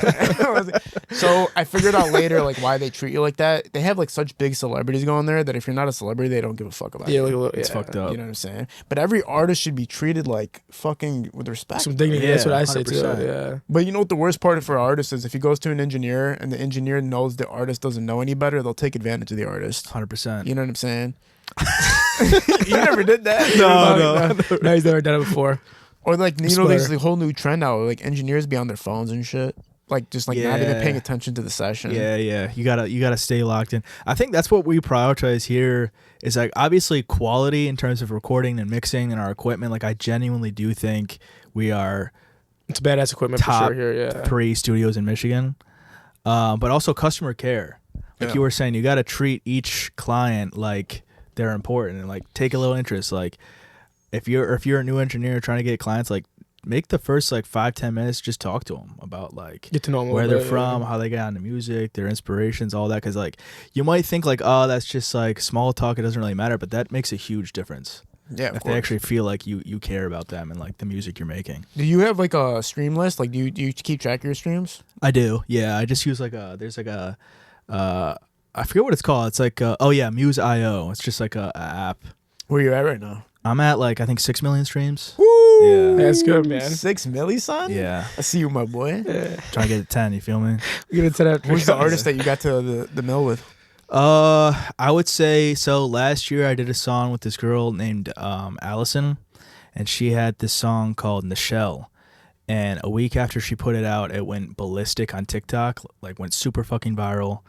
I was like- so I figured out later like why they treat you like that. They have like such big celebrities going there that if you're not a celebrity, they don't give a fuck about Yeah, you. like, It's fucked up. You know what I'm saying? But every artist should be treated like fucking with respect. Some dignity. Yeah, That's what I say too. 100%. Yeah. But you know what the worst part for artists is? If he goes to an engineer and the engineer knows the artist doesn't know any better, they'll take advantage of the artist. 100%. You know what I'm saying? You never did that? No, he's never done it before. Or like, you know, there's Splitter. the whole new trend now where like engineers be on their phones and shit. Like just like not even Yeah. paying attention to the session. Yeah. You gotta stay locked in. I think that's what we prioritize here is like obviously quality in terms of recording and mixing and our equipment. Like I genuinely do think we are It's badass equipment Top for sure here. Yeah. 3 studios in Michigan. But also customer care. Like Yeah. you were saying, you gotta treat each client like they're important and like take a little interest. Like if you're a new engineer trying to get clients, like make the first like 5-10 minutes just talk to them about like Get to know them a where little they're bit, from, yeah. how they got into music, their inspirations, all that. Because like you might think like, oh, that's just like small talk, it doesn't really matter, but that makes a huge difference Yeah. Of if they course. actually feel like you care about them and like the music you're making. Do you have like a stream list? Like do you keep track of your streams? I do, yeah. I just use like there's like a I forget what it's called. It's like Muse.io. It's just like a app. Where you at right now? I'm at like I think 6 million streams. Woo! Yeah. That's good, man. 6 milli, son? Yeah, I see you, my boy. trying to get to 10. You feel me? We're gonna set up. Who's the artist that you got to the mill with? I would say so. Last year I did a song with this girl named Allison, and she had this song called Nichelle. And a week after she put it out, it went ballistic on TikTok, like went super fucking viral.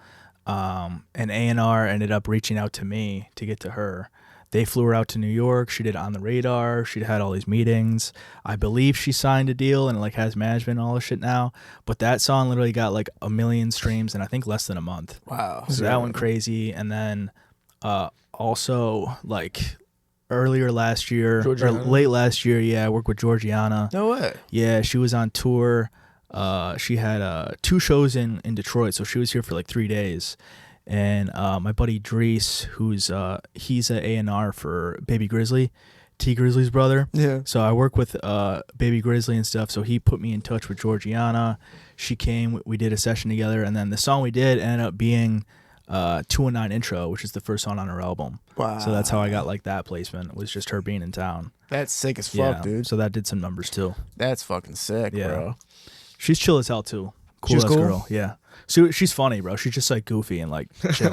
And A&R ended up reaching out to me to get to her. They flew her out to New York. She did On the Radar. She'd had all these meetings. I believe she signed a deal and like has management and all this shit now. But that song literally got like 1 million streams in I think less than a month. Wow. So that went crazy. And then also like earlier last year or Georgiana. late last year, yeah, I worked with Georgiana. No way. Yeah, she was on tour. She had 2 shows in Detroit, so she was here for like 3 days. And my buddy Drees, who's he's a A&R for Baby Grizzly, T Grizzly's brother. Yeah. So I work with Baby Grizzly and stuff. So he put me in touch with Georgiana. She came. We did a session together, and then the song we did ended up being 219 Intro, which is the first song on her album. Wow. So that's how I got like that placement. Was just her being in town. That's sick as fuck, Yeah, dude. So that did some numbers too. That's fucking sick, Yeah. bro. She's chill as hell too. She was Cool cool? girl. Yeah. So she's funny, bro. She's just like goofy and like chill,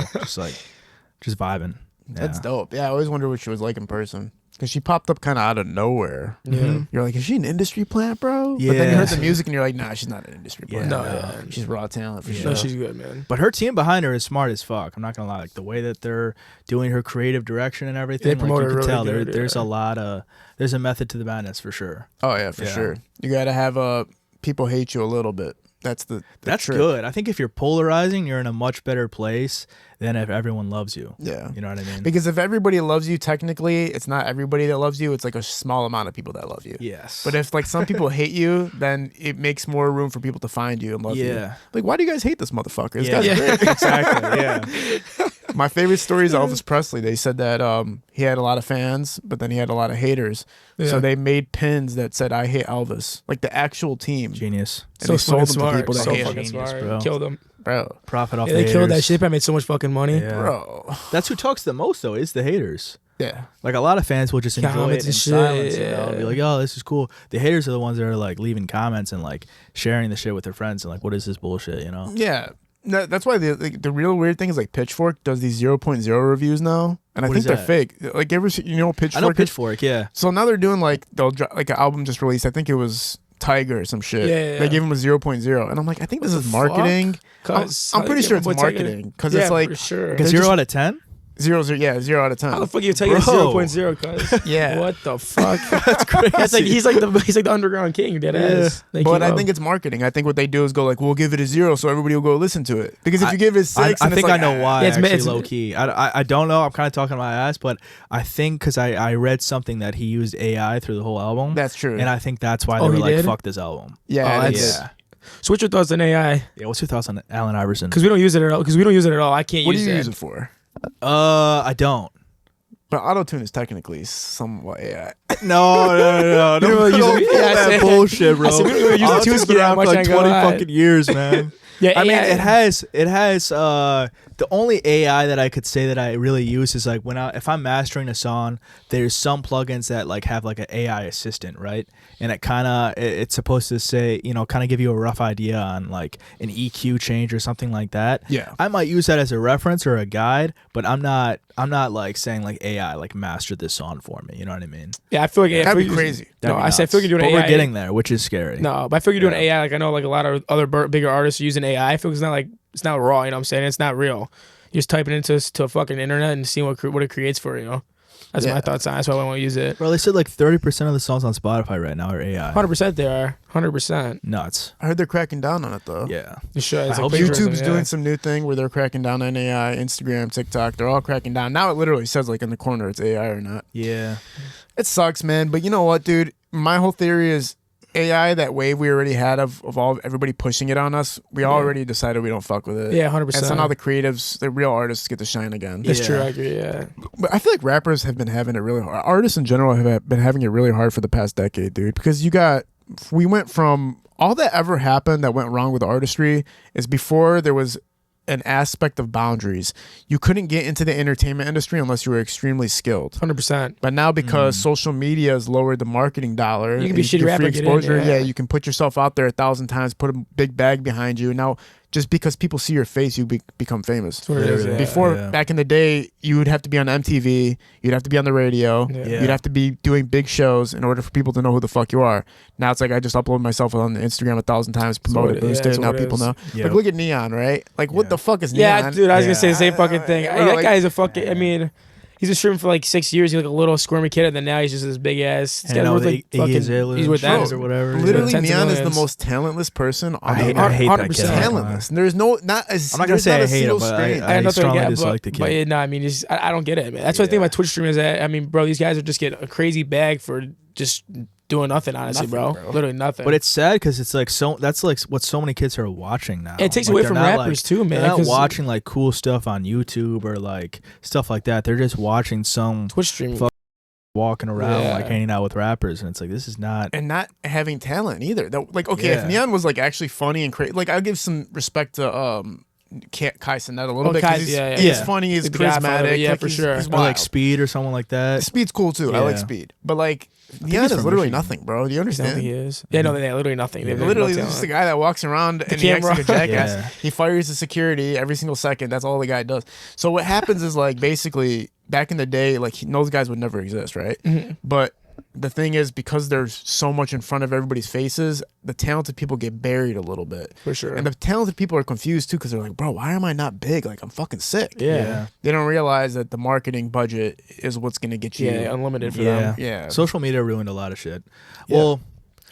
just vibing. That's Yeah. dope. Yeah, I always wondered what she was like in person. Because she popped up kind of out of nowhere. Mhm. You're like, is she an industry plant, bro? But then you Yeah. heard the music and you're like, nah, she's not an industry plant. Yeah. No, yeah. She's raw talent for Yeah. sure. No, she's good, man. But her team behind her is smart as fuck. I'm not gonna lie. Like the way that they're doing her creative direction and everything, They promote like, you her can really tell good, there's yeah. a lot of there's a method to the madness for sure. Oh, yeah, for Yeah. sure. You got to have people hate you a little bit. That's the That's trick. good. I think if you're polarizing, you're in a much better place than if everyone loves you. Yeah. You know what I mean? Because if everybody loves you, technically, it's not everybody that loves you. It's like a small amount of people that love you. Yes. But if like some people hate you, then it makes more room for people to find you and love you. Yeah. Like, why do you guys hate this motherfucker? This Yeah. guy's great. Exactly. Yeah. My favorite story is Elvis Presley. They said that he had a lot of fans, but then he had a lot of haters. Yeah. So they made pins that said "I hate Elvis," like the actual team. Genius. And So they sold fucking them to smart. people that So hate him. fucking Genius, smart. bro. Killed them. Bro, Profit off Yeah, the they killed that haters. shit. I made so much fucking money. Yeah. bro. That's who talks the most though, is the haters. Yeah. Like a lot of fans will just enjoy it Comments in and shit, silence. You know, yeah. be like, "Oh, this is cool." The haters are the ones that are like leaving comments and like sharing the shit with their friends and like, "What is this bullshit?" You know? Yeah. No, that's why the real weird thing is like Pitchfork does these 0.0 reviews now, and I What think is they're that? fake. Like, ever you know Pitchfork? I know is? Pitchfork. Yeah. So now they're doing like they'll like an album just released. I think it was Tiger or some shit. Yeah. They gave him a 0.0, and I'm like, I think this is marketing. I'm pretty sure it's marketing because it's like for sure. Like a They're 0 just- out of 10. 0 out of 10. How the fuck you taking Bro. 0.0? Cuz Yeah. what the fuck? That's crazy. That's like he's like the underground king. Dead ass. They But keep I up. think it's marketing. I think what they do is go like, we'll give it a 0 so everybody will go listen to it. Because if you give it a 6, I and it's think like, I know why. Yeah, it's- actually, it's- low key. I don't know. I'm kind of talking my ass, but I think because I read something that he used AI through the whole album. That's true. And I think that's why Oh, they were he like, did? "Fuck this album." Yeah, Oh, it that's- is. Yeah. So what's your thoughts on AI? Yeah. What's your thoughts on Allen Iverson? Because we don't use it at all. Because we don't use it at all. I can't What do use you it. use it for? I don't. But auto-tune is technically somewhat AI. No. You don't really use Don't it. pull Yeah, I that said- bullshit, bro. I said we don't really use it too Autotune's been skid that around for much, I like ain't gonna 20 lie. fucking years, man. Yeah, I mean, AI it has the only AI that I could say that I really use is like if I'm mastering a song, there's some plugins that like have like an AI assistant, right? And it's supposed to say, kind of give you a rough idea on like an EQ change or something like that. Yeah. I might use that as a reference or a guide, but I'm not like saying like AI like master this song for me. You know what I mean? Yeah, I feel like That'd be crazy. No, That'd be I said I nuts. feel like you're doing But AI. we're getting there, which is scary. No, but I feel like you're doing Yeah. AI. Like I know like a lot of other bigger artists are using AI. I feel like it's not raw. You know what I'm saying? It's not real. You're just typing it into a fucking internet and seeing what it creates for you. That's Yeah. my thoughts on it. That's why I want to use it. Bro, they said like 30% of the songs on Spotify right now are AI. 100% they are. 100%. Nuts. I heard they're cracking down on it though. Yeah. You should. It's I like hope plagiarism, YouTube's yeah. doing some new thing where they're cracking down on AI. Instagram, TikTok, they're all cracking down. Now it literally says like in the corner it's AI or not. Yeah. It sucks, man. But you know what, dude? My whole theory is AI, that wave we already had of all everybody pushing it on us, we already decided we don't fuck with it. Yeah, 100%. And so now the creatives, the real artists get to shine again. That's Yeah. true. I agree. Yeah. But I feel like rappers have been having it really hard. Artists in general have been having it really hard for the past decade, dude. Because we went from all that ever happened that went wrong with artistry is before there was an aspect of boundaries. You couldn't get into the entertainment industry unless you were extremely skilled. 100%. But now because social media has lowered the marketing dollar, You can be and shitty get rapper, free get in, exposure. yeah. You can put yourself out there 1,000 times, put a big bag behind you. Now, just because people see your face, you become famous. That's what it is. Literally. Yeah. Before, Yeah. back in the day, you would have to be on MTV, you'd have to be on the radio, Yeah. Yeah. you'd have to be doing big shows in order for people to know who the fuck you are. Now it's like I just upload myself on Instagram 1,000 times, promote what it, it- boost yeah, it, that's now what it people is. know. Yep. Like, look at Neon, right? Like, what Yeah. the fuck is Yeah, Neon? dude, I was gonna Yeah. say the same fucking thing. Bro, That like- guy's a fucking. I mean, he's been streaming for like 6 years. He's like a little squirmy kid, and then now he's just this big ass. This And guy's now worth with like Iggy fucking. Azalea He's with and that. shit or whatever. Literally, Tens of Neon is the millions. most talentless person on I the hate planet. that kid. 100%. I'm not gonna lie. Talentless. There's not as I'm not gonna there's say not I a hate single him, but strain. I know strongly yeah, dislike the kid. But yeah, no, I mean, I don't get it, man. That's what I think Yeah. about Twitch streamers. I mean, bro, these guys are just getting a crazy bag for just doing nothing, honestly, Nothing, bro. bro. Literally nothing. But it's sad because it's like that's like what so many kids are watching now. It takes Like, away they're from not, rappers like, too, man. They're not 'cause watching like cool stuff on YouTube or like stuff like that. They're just watching some Twitch streaming. Fuck. walking around Yeah. like hanging out with rappers, and it's like this is not. and not having talent either. Like, okay, Yeah. if Neon was like actually funny and crazy, like I'll give some respect to Kai Cenat a little Oh, bit. 'cause Kai- he's, yeah, he's yeah. funny, he's The grandfather, charismatic. yeah, like, for he's, sure. He's Or like wild. Speed or someone like that. Speed's cool too. I like Yeah. Speed, but like he's Deanna's from literally Michigan. nothing, bro. Do you I don't think understand? he is. Yeah, no, they literally nothing. They have Literally, no just a talent. guy that walks around and he acts camera. like a jackass. Yeah. He fires the security every single second. That's all the guy does. So what happens is like basically back in the day, like those guys would never exist, right? But the thing is, because there's so much in front of everybody's faces, the talented people get buried a little bit. For sure. And the talented people are confused too because they're like, bro, why am I not big? Like, I'm fucking sick. Yeah. They don't realize that the marketing budget is what's going to get you. Yeah, unlimited for Yeah. them. Yeah. Social media ruined a lot of shit. Yeah. Well,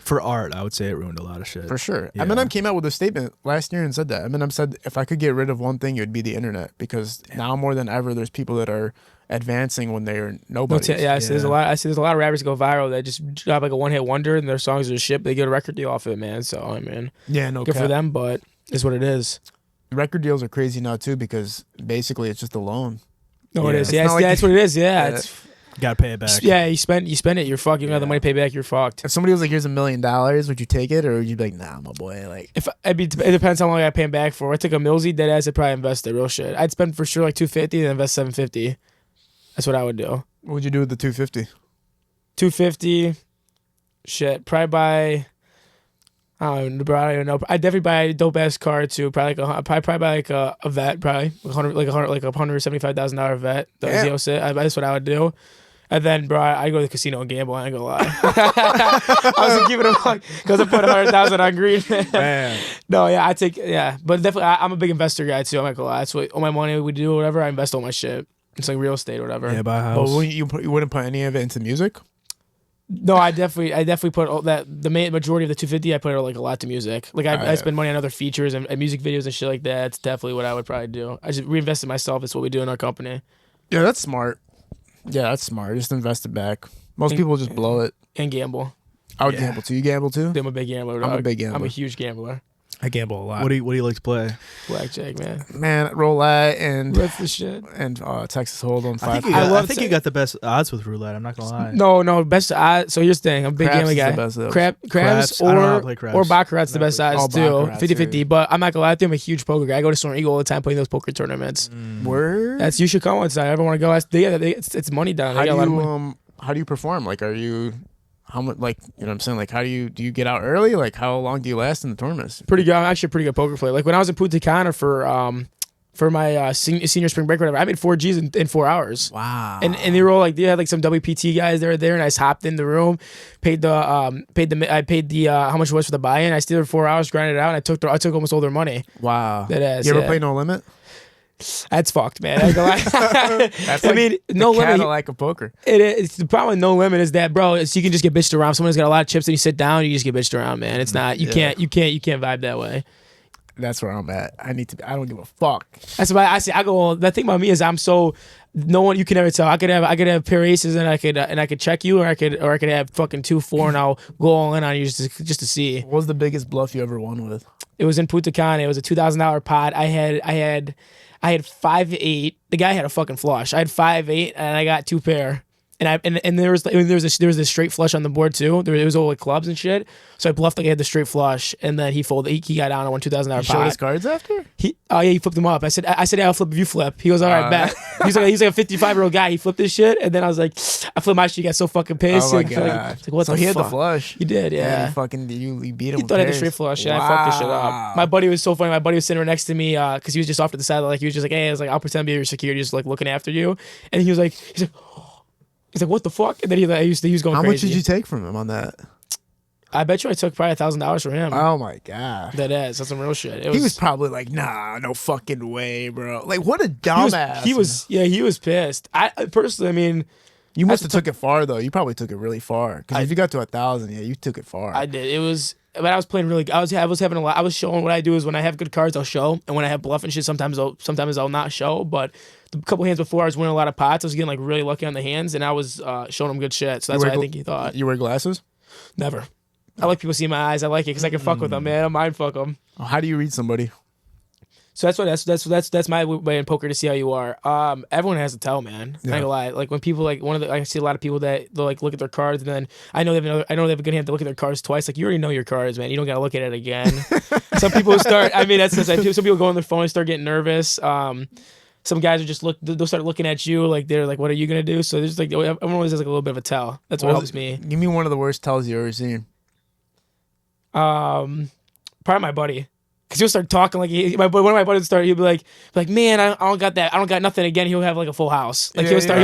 for art, I would say it ruined a lot of shit. For sure. Yeah. Eminem came out with a statement last year and said that. Eminem said, if I could get rid of one thing, it would be the internet. Because now more than ever, there's people that are advancing when they're No, nobody. I see there's a Yeah. lot. I see there's a lot of rappers that go viral that just drop like a one-hit wonder and their songs are shit. But they get a record deal off it, man. So I mean, Yeah, no good cap. for them, but it's what it is. Record deals are crazy now too because basically it's just a loan. No, it Yeah. is. It's Yeah, not like that's you- what it is. Yeah, Yeah. it's Gotta pay it back. yeah. You spend it. You're fucked. You don't have the Yeah. money to pay back. You're fucked. If somebody was like, "Here's $1 million," would you take it, or would you be like, "Nah, my boy"? Like, If it depends how long I pay him back for. I took a millsy dead ass. I'd probably invest it. Real shit. I'd spend for sure like $250 and invest $750. That's what I would do. what would you do with the 250? $250. Shit. Probably buy. I don't know, bro. I don't even know. I'd definitely buy a dope ass car too. Probably probably buy like a vet. Probably like $175,000 vet. Yeah. That's what I would do. And then, bro, I go to the casino and gamble. I ain't gonna lie. I was like, keeping it a because I put 100,000 on green. Man, No, yeah, but definitely, I'm a big investor guy too. I'm not gonna lie. That's what all my money we do, whatever. I invest all my shit. It's like real estate or whatever. Yeah, buy a but house. you wouldn't put any of it into music? No, I definitely put all that. The majority of the 250, I put like a lot to music. Like I spend money on other features and music videos and shit like that. It's definitely what I would probably do. I just reinvest in myself. It's what we do in our company Yeah, that's smart. Yeah, that's smart. Just invest it back. Most people just blow it. and gamble. I would Yeah. gamble too. You gamble too? I'm a big gambler. I'm a dog. big gambler. I'm a huge gambler. I gamble a lot. What do you like to play? Blackjack, man. Man, roulette and That's the shit. Texas Hold'em. I think, 5. you got, I love think to- you got the best odds with roulette. I'm not gonna lie. No, best odds. So here's the thing. I'm a big Craps gambling is guy. the best of those. Crabs Craps. I don't know how to play craps. or baccarat's the best odds Oh, too. baccarat, 50-50. too. But I'm not gonna lie to you. I'm a huge poker guy. I go to Storm Eagle all the time playing those poker tournaments. Word. That's you should come one time. Everyone want to go. It's money down. how They do got a lot of money. you how do you perform? Like, are you how much? Like, you know what I'm saying? Like, how do you get out early? Like, how long do you last in the tournaments? Pretty good. I'm actually a pretty good poker player. Like when I was in Punta Cana for my senior spring break, or whatever, I made 4 G's in 4 hours. Wow. And they were all like, they had like some WPT guys that were there, and I just hopped in the room, paid the how much it was for the buy-in. I stayed there 4 hours, grinded it out, and I took almost all their money. Wow. That ass, You ever yeah. play No Limit? That's fucked, man. I ain't gonna lie. That's I mean, No Limit. Cadillac of poker. It's the problem with No Limit is that, bro, you can just get bitched around. Someone's got a lot of chips and you sit down, you just get bitched around, man. It's not you can't vibe that way. That's where I'm at. I don't give a fuck. That's why I go. The thing about me is I'm so no one you can never tell. I could have pair aces and I could check you, or I could have fucking 2-4 and I'll go all in on you just to see. What was the biggest bluff you ever won with? It was in Punta Cana. It was a $2,000 pot. I had 5-8. The guy had a fucking flush. I had 5-8 and I got 2 pair. And there was a straight flush on the board too. It was all like clubs and shit. So I bluffed like I had the straight flush, and then he folded. He got down on one $2,000 You showed his pot. cards after? He flipped them up. I said, yeah, I'll flip if you flip. He goes, all right, bet. He's like a 55-year-old guy. He flipped this shit, and then I was like, I flipped my shit. He got so fucking pissed. Oh my Like, god. it's like, what so the he had the fuck? flush. He did, yeah. You beat him. He with thought I had the pairs. straight flush. Yeah, I fucked this shit Wow. up. My buddy was so funny. My buddy was sitting right next to me because he was just off to the side. Like he was just like, hey, I was like, I'll pretend to be your security, just like looking after you. And he was like, he's like, what the fuck? And then he was going How crazy. much did you take from him on that? I bet you I took probably $1,000 from him. Oh my god. That's some real shit. He was probably like, nah, no fucking way, bro. Like, what a dumbass. He was pissed. I personally, I mean, You must have took it far though. You probably took it really far. Because if you got to 1,000, yeah, you took it far. I did. It was, but I was playing really. I was having a lot. I was showing what I do is when I have good cards, I'll show, and when I have bluff and shit, sometimes I'll not show. But the couple hands before, I was winning a lot of pots. I was getting like really lucky on the hands, and I was showing him good shit. So that's what I think he thought. You wear glasses? Never. I like people seeing my eyes. I like it because I can fuck with them, man. I mind fuck them. How do you read somebody? So that's my way in poker to see how you are. Everyone has to tell, man. I ain't gonna lie. Like when people like I see a lot of people that they'll like look at their cards and then I know they have a good hand to look at their cards twice. Like you already know your cards, man. You don't gotta look at it again. Some people start. I mean, that's some people go on their phone and start getting nervous. Some guys are just they'll start looking at you like they're like, what are you gonna do? So there's like everyone always has like a little bit of a tell. That's what helps me. Give me one of the worst tells you ever seen. Probably my buddy. Cause he'll start talking like one of my buddies start. He'll be like, man, I don't got that. I don't got nothing. Again, he'll have like a full house. Like he'll start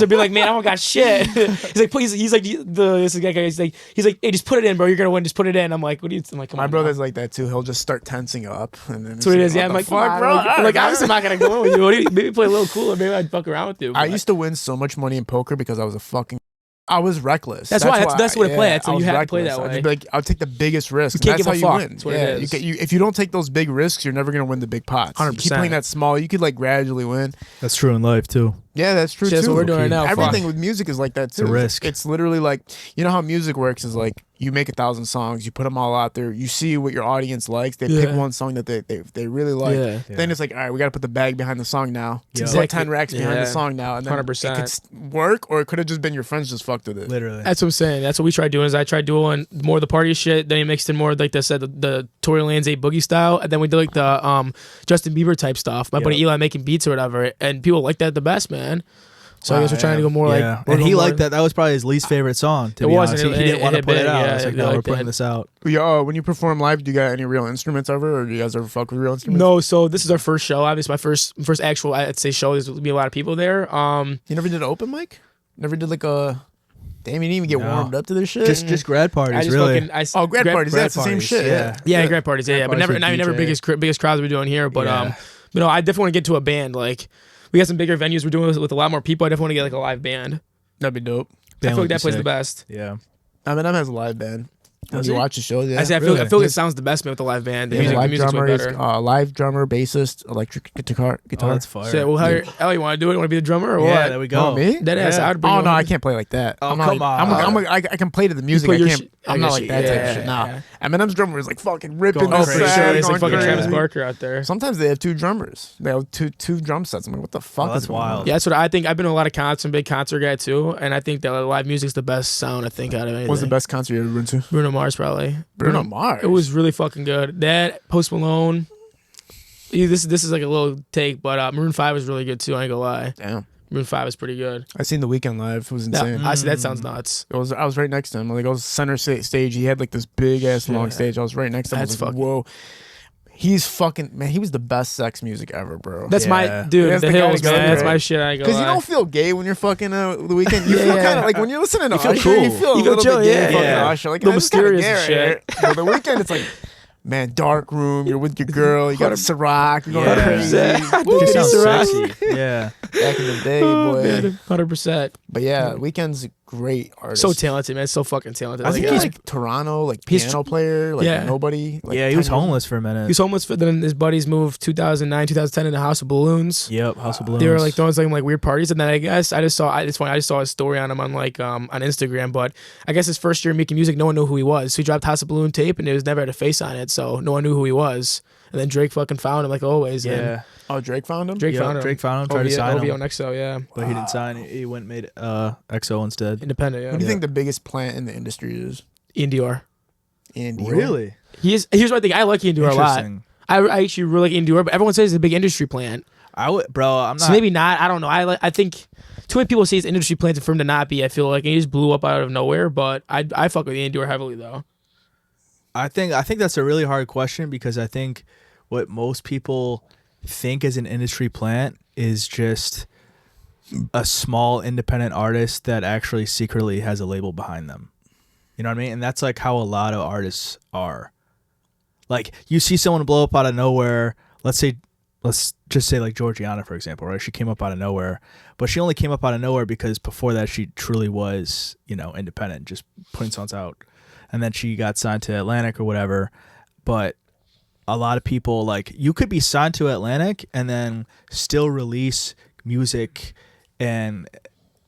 be like, man, I don't got shit. He's like, please. He's like this guy. He's like, hey, just put it in, bro. You're gonna win. Just put it in. I'm like, what do you? I'm like, come my on, brother's like that too. He'll just start tensing up, and then that's what it is. Yeah, I'm like, fuck, bro. Like, obviously, I'm not gonna go in with you. What do you. Maybe play a little cooler. Maybe I'd fuck around with you. I used to win so much money in poker because I was I was reckless. That's why that's what it play. That's I you was have reckless. to play that way. I'd just be like, I'll take the biggest risks. You can't That's give a how fuck. you win. That's what it is. If you don't take those big risks, you're never gonna win the big pots. 100%. You keep playing that small, you could like gradually win. That's true in life too. Yeah, that's true See, too. that's what we're doing right now. Everything Fuck. with music is like that too. It's a risk. It's literally like, you know how music works is like you make 1,000 songs, you put them all out there, you see what your audience likes, they pick one song that they really like. Yeah. Then it's like, all right, we got to put the bag behind the song now. Yeah. Put 10 racks behind the Yeah. song now, and then 100%. it could work, or it could have just been your friends just fucked with it. Literally. That's what I'm saying. That's what we tried doing. Is I tried doing more of the party shit. Then he mixed in more like the Tory Lanez 8 boogie style, and then we did like the Justin Bieber type stuff. My buddy Eli making beats or whatever, and people like that the best, man. So I guess we're trying to go more like. And he liked that. That was probably his least favorite song. To be honest, he didn't want to put it out. I was like, no, we're putting this out. When you perform live, do you got any real instruments ever, or do you guys ever fuck with real instruments? No, so this is our first show. Obviously, my first actual, I'd say, show. There's be a lot of people there. You never did an open mic? Never did like a. Damn, you didn't even get warmed up to this shit. Just grad parties, really. Grad parties. That's the same shit. Yeah, grad parties. Yeah, but never biggest crowds we're doing here. But but no, I definitely want to get to a band. Like we got some bigger venues. We're doing this with a lot more people. I definitely want to get like a live band. That'd be dope. I feel like that plays the best. Yeah. Eminem has a live band. When you watch the show, yeah. I feel like it sounds the best, man, with the live band. The music's way better. Live drummer, bassist, electric guitar. Oh, that's fire. So, well, you want to do it? You want to be the drummer or what? Yeah, there we go. Oh, me? That ass. I'd bring no, I can't play like that. Oh, I'm not come on. I can play to the music. I'm not like that type of shit. Nah. Eminem drummer is like fucking ripping. Oh, for sure. It's like fucking crazy. Travis Barker out there. Sometimes they have two drummers. They have two drum sets. I'm like, what the fuck? That's wild. Yeah, that's what I think. I've been to a lot of concerts. I'm a big concert guy too, and I think that live music's the best sound. I think out of anything. What's the best concert you ever been to? Bruno Mars, probably. Bruno Mars. It was really fucking good. That Post Malone. This is like a little take, but Maroon 5 was really good too. I ain't gonna lie. Damn. Maroon 5 is pretty good. I seen The Weeknd live. It was insane. I see that sounds nuts. I was right next to him. Like I was center stage. He had like this big ass long stage. I was right next to him. That's I was like, fucking. whoa. He's fucking man. He was the best sex music ever, bro. That's my dude. That's The the Hills, guy, man. That's bro. my shit. I ain't gonna Because you lie. don't feel gay when you're fucking The Weeknd. You feel kind of like when you're listening to Usher, cool. you feel a You feel little chill, bit gay. yeah. Fucking Yeah. Usher, like The this is kinda mysterious gay, shit. right? But The Weeknd, it's like. Man, dark room. You're with your girl. You got a Ciroc. You're going crazy. Just sounds Ciroc. sexy. Yeah. Back in the day, boy. 100%. But yeah, Weeknd's a great artist. So talented, man. So fucking talented. I think Like, he's like Toronto, like piano player, like nobody. Like Yeah, he was 10 years. homeless for a minute. he was homeless. Then his buddies moved 2009, 2010 in a House of Balloons. Yep, House of Balloons. They were like throwing like weird parties, and then I guess it's funny. I just saw a story on him on like on Instagram, but I guess his first year making music, no one knew who he was. So he dropped House of Balloon tape, and it was never had a face on it, so no one knew who he was. And then Drake fucking found him like always. Yeah. And Oh, Drake found him. Drake found him. Drake found him, tried to sign OVO him. Nexo, yeah. But he didn't sign. He went and made XO instead. Independent, yeah. What do you think the biggest plant in the industry is? Ian Dior. Ian Dior? Really? Here's what I think. I like Ian Dior a lot. Interesting. I actually really like Ian Dior, but everyone says he's a big industry plant. I would, bro. I'm not. So maybe not. I don't know. I think too many people say it's industry plant for him to not be. I feel like he just blew up out of nowhere. But I fuck with Ian Dior heavily though. I think that's a really hard question because I think what most people think as an industry plant is just a small independent artist that actually secretly has a label behind them. You know what I mean? And that's like how a lot of artists are. Like you see someone blow up out of nowhere. Let's just say like Georgiana, for example, right? She came up out of nowhere, but she only came up out of nowhere because before that she truly was, independent, just putting songs out. And then she got signed to Atlantic or whatever. But a lot of people, like, you could be signed to Atlantic and then still release music and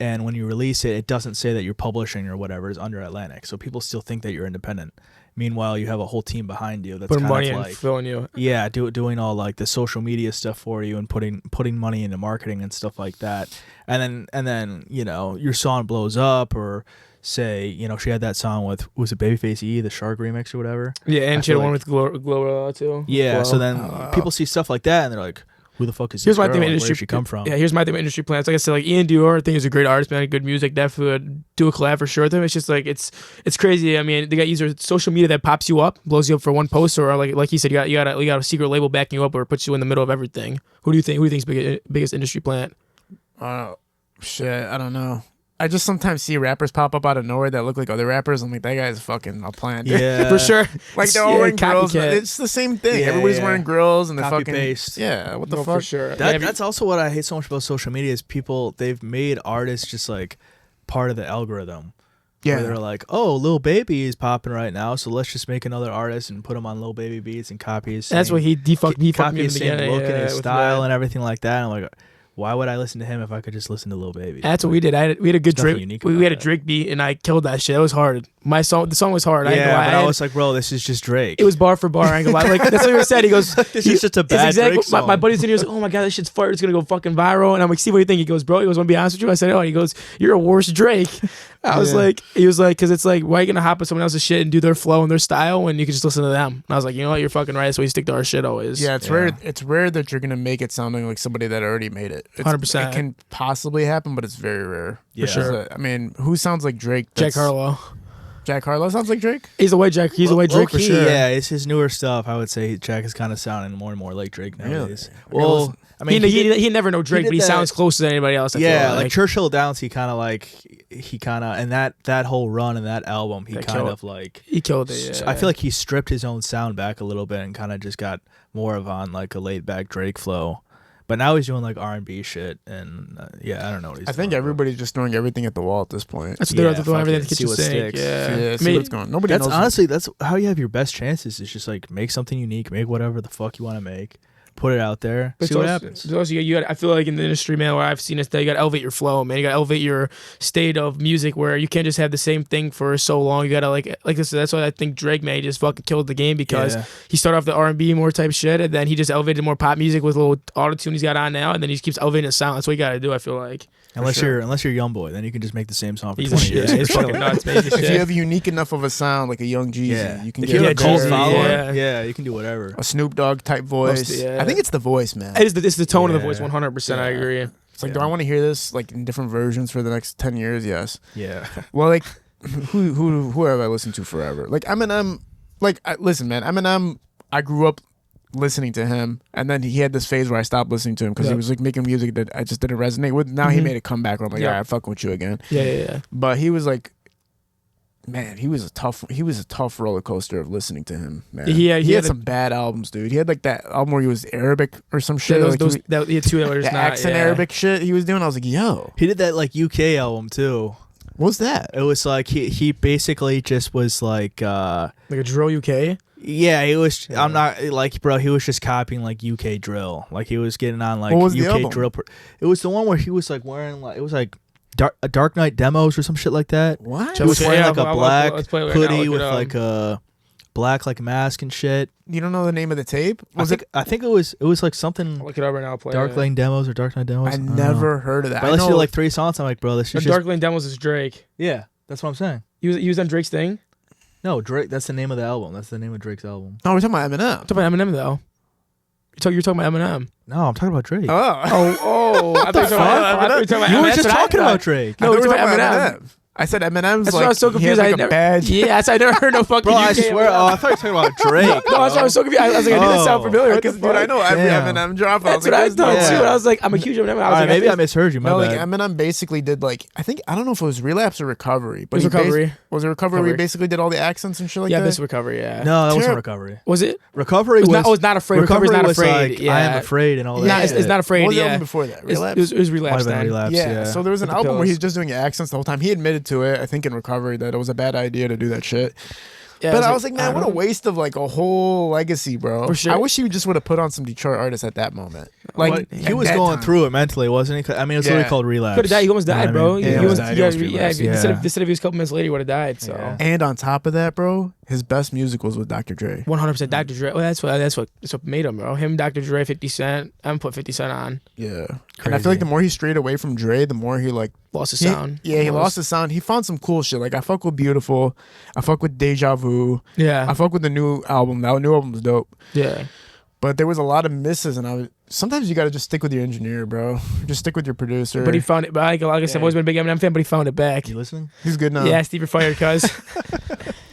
and when you release it, it doesn't say that you're publishing or whatever. It's under Atlantic, so people still think that you're independent. Meanwhile, you have a whole team behind you that's Putting kind money of in, like filling you. yeah, doing all like the social media stuff for you and putting money into marketing and stuff like that. And then you know your song blows up, or say you know she had that song with was it Babyface E, the Shark remix or whatever. Yeah, and I she had feel one like- with Glow too. Yeah, Glow. so then people see stuff like that and they're like, who the fuck is this Here's my girl? thing with Like, industry. where did she come from? Yeah, here's my thing with industry plans. Like I said, like Ian Dior, I think is a great artist, man. Good music, definitely would do a collab for sure with him. It's just like it's crazy. I mean, they got either social media that pops you up, blows you up for one post, or like he said, you got a secret label backing you up, or puts you in the middle of everything. Who do you think's biggest industry plant? Shit, I don't know. I just sometimes see rappers pop up out of nowhere that look like other rappers. I'm like, that guy's fucking a plant. dude. Yeah, For sure. Like they're all wearing grills. copycat. It's the same thing. Yeah, Everybody's yeah. wearing grills and they're Copy fucking paste. Yeah, what the No, fuck? for sure. That's also what I hate so much about social media is they've made artists just like part of the algorithm. Yeah. Where they're like, oh, Lil Baby is popping right now, so let's just make another artist and put him on Lil Baby beats and copy his. That's same- what he fucked me in copy the his same beginning. look yeah, and his with style that. and everything like that. And I'm like, why would I listen to him if I could just listen to Lil Baby? That's what we did. We had a good There's nothing Drake. unique We about had a that. Drake beat, and I killed that shit. It was hard. The song was hard. I ain't Yeah, gonna lie. but I I had- was like, bro, this is just Drake. It was bar for bar. I ain't gonna lie. Like that's what he said. He goes, This is just a it's bad exactly- Drake song. My buddy's in here. He goes, oh my god, this shit's fire. It's gonna go fucking viral. And I'm like, see what you think? He goes, bro. He goes, want to be honest with you? I said, oh. And he goes, you're a worse Drake. I was like, he was like, because it's like, why are you gonna hop on someone else's shit and do their flow and their style when you can just listen to them? And I was like, you know what? You're fucking right. So we stick to our shit always. Yeah, it's rare. It's rare that you're gonna make it sounding like somebody that already made it. 100%. It can possibly happen, but it's very rare. Yeah. sure. I mean, who sounds like Drake? Jack that's- Harlow. Jack Harlow sounds like Drake. He's the way Jack. He's the way Drake for Low-key, sure. Yeah, it's his newer stuff. I would say Jack is kind of sounding more and more like Drake nowadays. Really? Well, I mean, he never know Drake, did but he that- sounds closer than anybody else. I yeah, feel like Churchill Downs, he kind of and that whole run and that album, he That kind killed- of like. he killed it. Yeah. I feel like he stripped his own sound back a little bit and kind of just got more of on like a laid back Drake flow. But now he's doing like R&B shit, and yeah, I don't know what he's I think doing, everybody's just throwing everything at the wall at this point. that's what they're yeah, doing. Everything fuck to it, get see you what sync. sticks. Yeah, Yeah, I see mean, what's going. Nobody That's knows. honestly, that's how you have your best chances. Is just like make something unique, make whatever the fuck you want to make, put it out there, But see what it's happens. also, you got. I feel like in the industry, man, where I've seen it, that you got to elevate your flow, man. You got to elevate your state of music, where you can't just have the same thing for so long. You got to like I said, that's why I think Drake, man, he just fucking killed the game because Yeah. he started off the R&B more type shit, and then he just elevated more pop music with a little auto tune he's got on now, and then he just keeps elevating his sound. That's what you got to do. I feel like Unless you're young boy, then you can just make the same song for he's 20 years. He's fucking nuts, man. He's the If you shit. have unique enough of a sound, like a Young Jeezy, Yeah, you can if get you have a a cult Jersey, follower, yeah. yeah, you can do whatever. a Snoop Dogg type voice. yeah. I think it's the voice, man. It's the tone of the voice, Yeah. 100%. I agree. It's like, do I want to hear this like in different versions for the next 10 years? Yes. Yeah, Well, like, who have I listened to forever? Like Eminem. Like, listen, man, Eminem. I grew up listening to him, and then he had this phase where I stopped listening to him because he Yep. was like making music that I just didn't resonate with. Now he Mhm. made a comeback where I'm like, Yep. all right, I'm fucking with you again. Yeah. But he was like, man, he was a tough roller coaster of listening to him, man. He he had had a- some bad albums, dude. He had like that album where he was Arabic or some shit. Yeah, like, he had two that were just the not accent yeah. Arabic shit he was doing. I was like, yo, he did that like UK album too. what's that? It was like he basically just was like like a drill UK. yeah, he was. I'm not like bro. He was just copying like UK drill. Like he was getting on like What was the UK album? drill. It was the one where he was like wearing like it was like Dark Knight demos or some shit like that. What? He was Yeah, wearing like I'll- a black let's play it right now, hoodie look with it up. like a black like mask and shit. You don't know the name of the tape? I think it was like something I'll look it up right now. Play Dark it. Lane demos or Dark Knight demos. I don't know. never heard of that. But I I listened know to like 3 songs. I'm like, bro, this The is just Dark Lane Demos is Drake. yeah. That's what I'm saying. He was on Drake's thing. No, Drake. That's the name of the album. That's the name of Drake's album. No, we're talking about Eminem. Talk about Eminem though. You're talking about Eminem. No, I'm talking about Drake. Oh, I thought you were talking about you were Eminem. just That's what I talking thought. about Drake. No, I we're thought we talking were about Eminem. I said Eminem's That's like why I was so he had confused. like a badge. Yeah, I never heard no fucking Bro, I UK. swear. Oh, I thought you were talking about Drake. No, that's why I was so confused. I was like, I didn't sound Oh. familiar. Because dude, I know every Damn. Eminem drop. That's I what I was thought like, Yeah. too. And I was like, I'm a huge Eminem. I was All right, like, maybe I think- misheard you. My No, like bad. Eminem basically did like I don't know if it was Relapse or Recovery, but It was Recovery. Was it Recovery? Where he Recovery. basically did all the accents and shit like Yeah, that. this recovery. Yeah. No, that wasn't Terrible. Recovery. Was it? Recovery It was. was not afraid. Recovery Recovery's not was afraid. like yeah. I am afraid and all that. Nah, it's shit. not afraid. What was the Yeah. album before that? It's- Relapse. It was Might relapse have been then. Relapse. Yeah, so there was an With the album where pills. he's just doing accents the whole time. He admitted to it, I think in Recovery, that it was a bad idea to do that shit. Yeah, But I was like, man, what a don't- waste of like a whole legacy, bro. For sure. I wish he just would have put on some Detroit artists at that moment. Like But he was going through it mentally, wasn't he? 'Cause, I mean, it's literally Yeah. called relapse. Could have died. He almost You know died, what I bro. mean? Yeah, he He almost was, died. He yeah, almost yeah. relapsed. Instead of he was a couple minutes later, he would have died. So. Yeah. And on top of that, bro, his best music was with Dr. Dre. 100% Dr. Dre. Well, that's what made him, bro. Him, Dr. Dre, 50 Cent. I'm gonna put 50 Cent on. Yeah. And I feel like the more he strayed away from Dre, the more he like Lost his he- sound. Yeah, he lost his sound. He found some cool shit. Like I fuck with Beautiful. I fuck with Deja Vu. Yeah, I fuck with the new album. That new album was dope. yeah. But there was a lot of misses, and sometimes you gotta just stick with your engineer, bro. Just stick with your producer. But he found it. But like I said, I've always been a big Eminem fan, but he found it back. You listening? He's good now. Yeah, Steve, you're fired, cuz.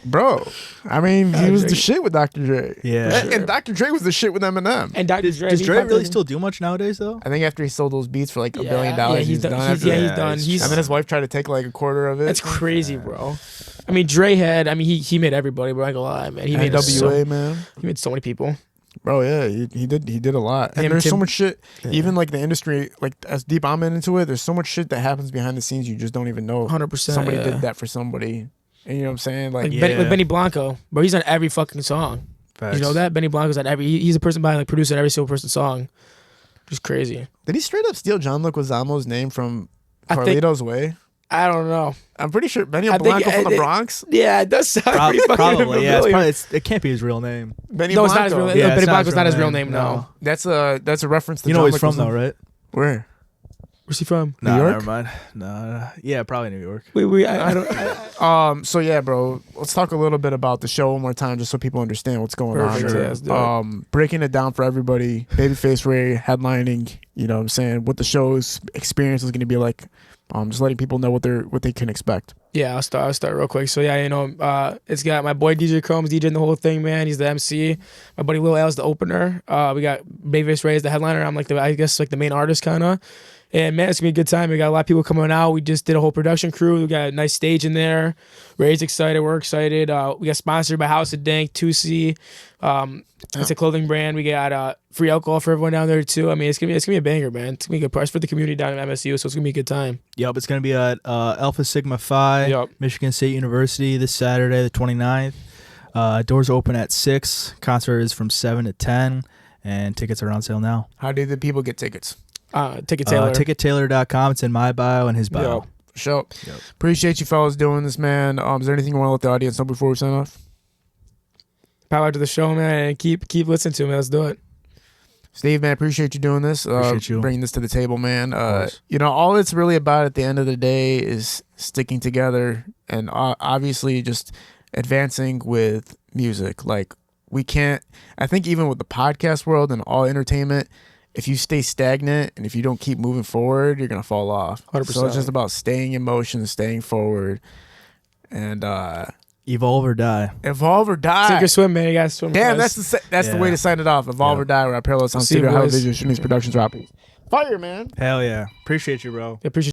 Bro. I mean, he was the Dre. shit with Dr. Dre. Yeah. And Dr. Dre was the shit with Eminem. And Dr. Dre. Does he Dre popped really in- still do much nowadays, though? I think after he sold those beats for like $1 billion, Yeah, he's done. He's after that. done. he's He's And then his wife tried to take like a quarter of it. That's crazy, bro. I mean, Dre had. I mean, he made everybody, bro. I ain't gonna lie, man. He made NWA, man. He made so many people. Bro, yeah, he did a lot. And Him, there's so Tim- much shit, Yeah. even like the industry, like as deep I'm into it, there's so much shit that happens behind the scenes you just don't even know. 100%. Somebody yeah. did that for somebody. And you know what I'm saying? Like, Like, Yeah. like Benny Blanco, bro. He's on every fucking song. Facts. You know that Benny Blanco's on every. He's a person behind like producing every single person's song. Just crazy. did he straight up steal John Leguizamo's name from I think- Carlito's Way? I don't know. I'm pretty sure Benny I think- Blanco from the Bronx. Yeah, it does sound pretty fucking Probably, yeah. familiar. It can't be his real name. Benny No, it's Blanco. not his real name. Yeah, Benny it's not Blanco's his not his real real name, name. No. That's a reference to You know John where he's from, Leguizamo. though, right? Where? Where's he from? Nah, York? never mind. No, yeah, probably New York. I don't. So yeah, bro. Let's talk a little bit about the show one more time, just so people understand what's going Perfect, on. yeah, let's do it. Breaking it down for everybody. Babyface Ray headlining. You know what I'm saying? What the show's experience is going to be like. Just letting people know what they can expect. Yeah, I'll start real quick. So yeah, it's got my boy DJ Combs DJing the whole thing, man. He's the MC. My buddy Lil Al's the opener. We got Babyface Ray as the headliner. I'm like the main artist kind of. And man, it's gonna be a good time. We got a lot of people coming out. We just did a whole production crew. We got a nice stage in there. Ray's excited. We're excited. We got sponsored by House of Dank, 2C. It's a clothing brand. We got free alcohol for everyone down there too. I mean, it's gonna be a banger, man. It's gonna be a good price for the community down at MSU, so it's gonna be a good time. Yep, it's going to be at Alpha Sigma Phi, Yep. Michigan State University this Saturday, the 29th. Doors open at 6. Concert is from 7 to 10, and tickets are on sale now. How did the people get tickets? Ticket Taylor. TicketTaylor.com. It's in my bio and his bio. Yep. For sure. Yep. Appreciate you fellas doing this, man. Is there anything you want to let the audience know before we sign off? Power to the show, man, and keep listening to me. Let's do it. Steve, man, appreciate you doing this. Appreciate you. Bringing this to the table, man. course. All it's really about at the end of the day is sticking together and obviously just advancing with music. Like we can't, I think even with the podcast world and all entertainment, if you stay stagnant and if you don't keep moving forward, you're going to fall off. 100%. So it's just about staying in motion, staying forward, and Evolve or die. evolve or die. Sink or swim, man. You gotta swim. Damn, guys. that's the way to sign it off. Evolve or die. We're at Parallel Sound See you, Studio, Hollywood boys. Visual Shootings Productions, Fire, man. Hell yeah. Appreciate you, bro. Appreciate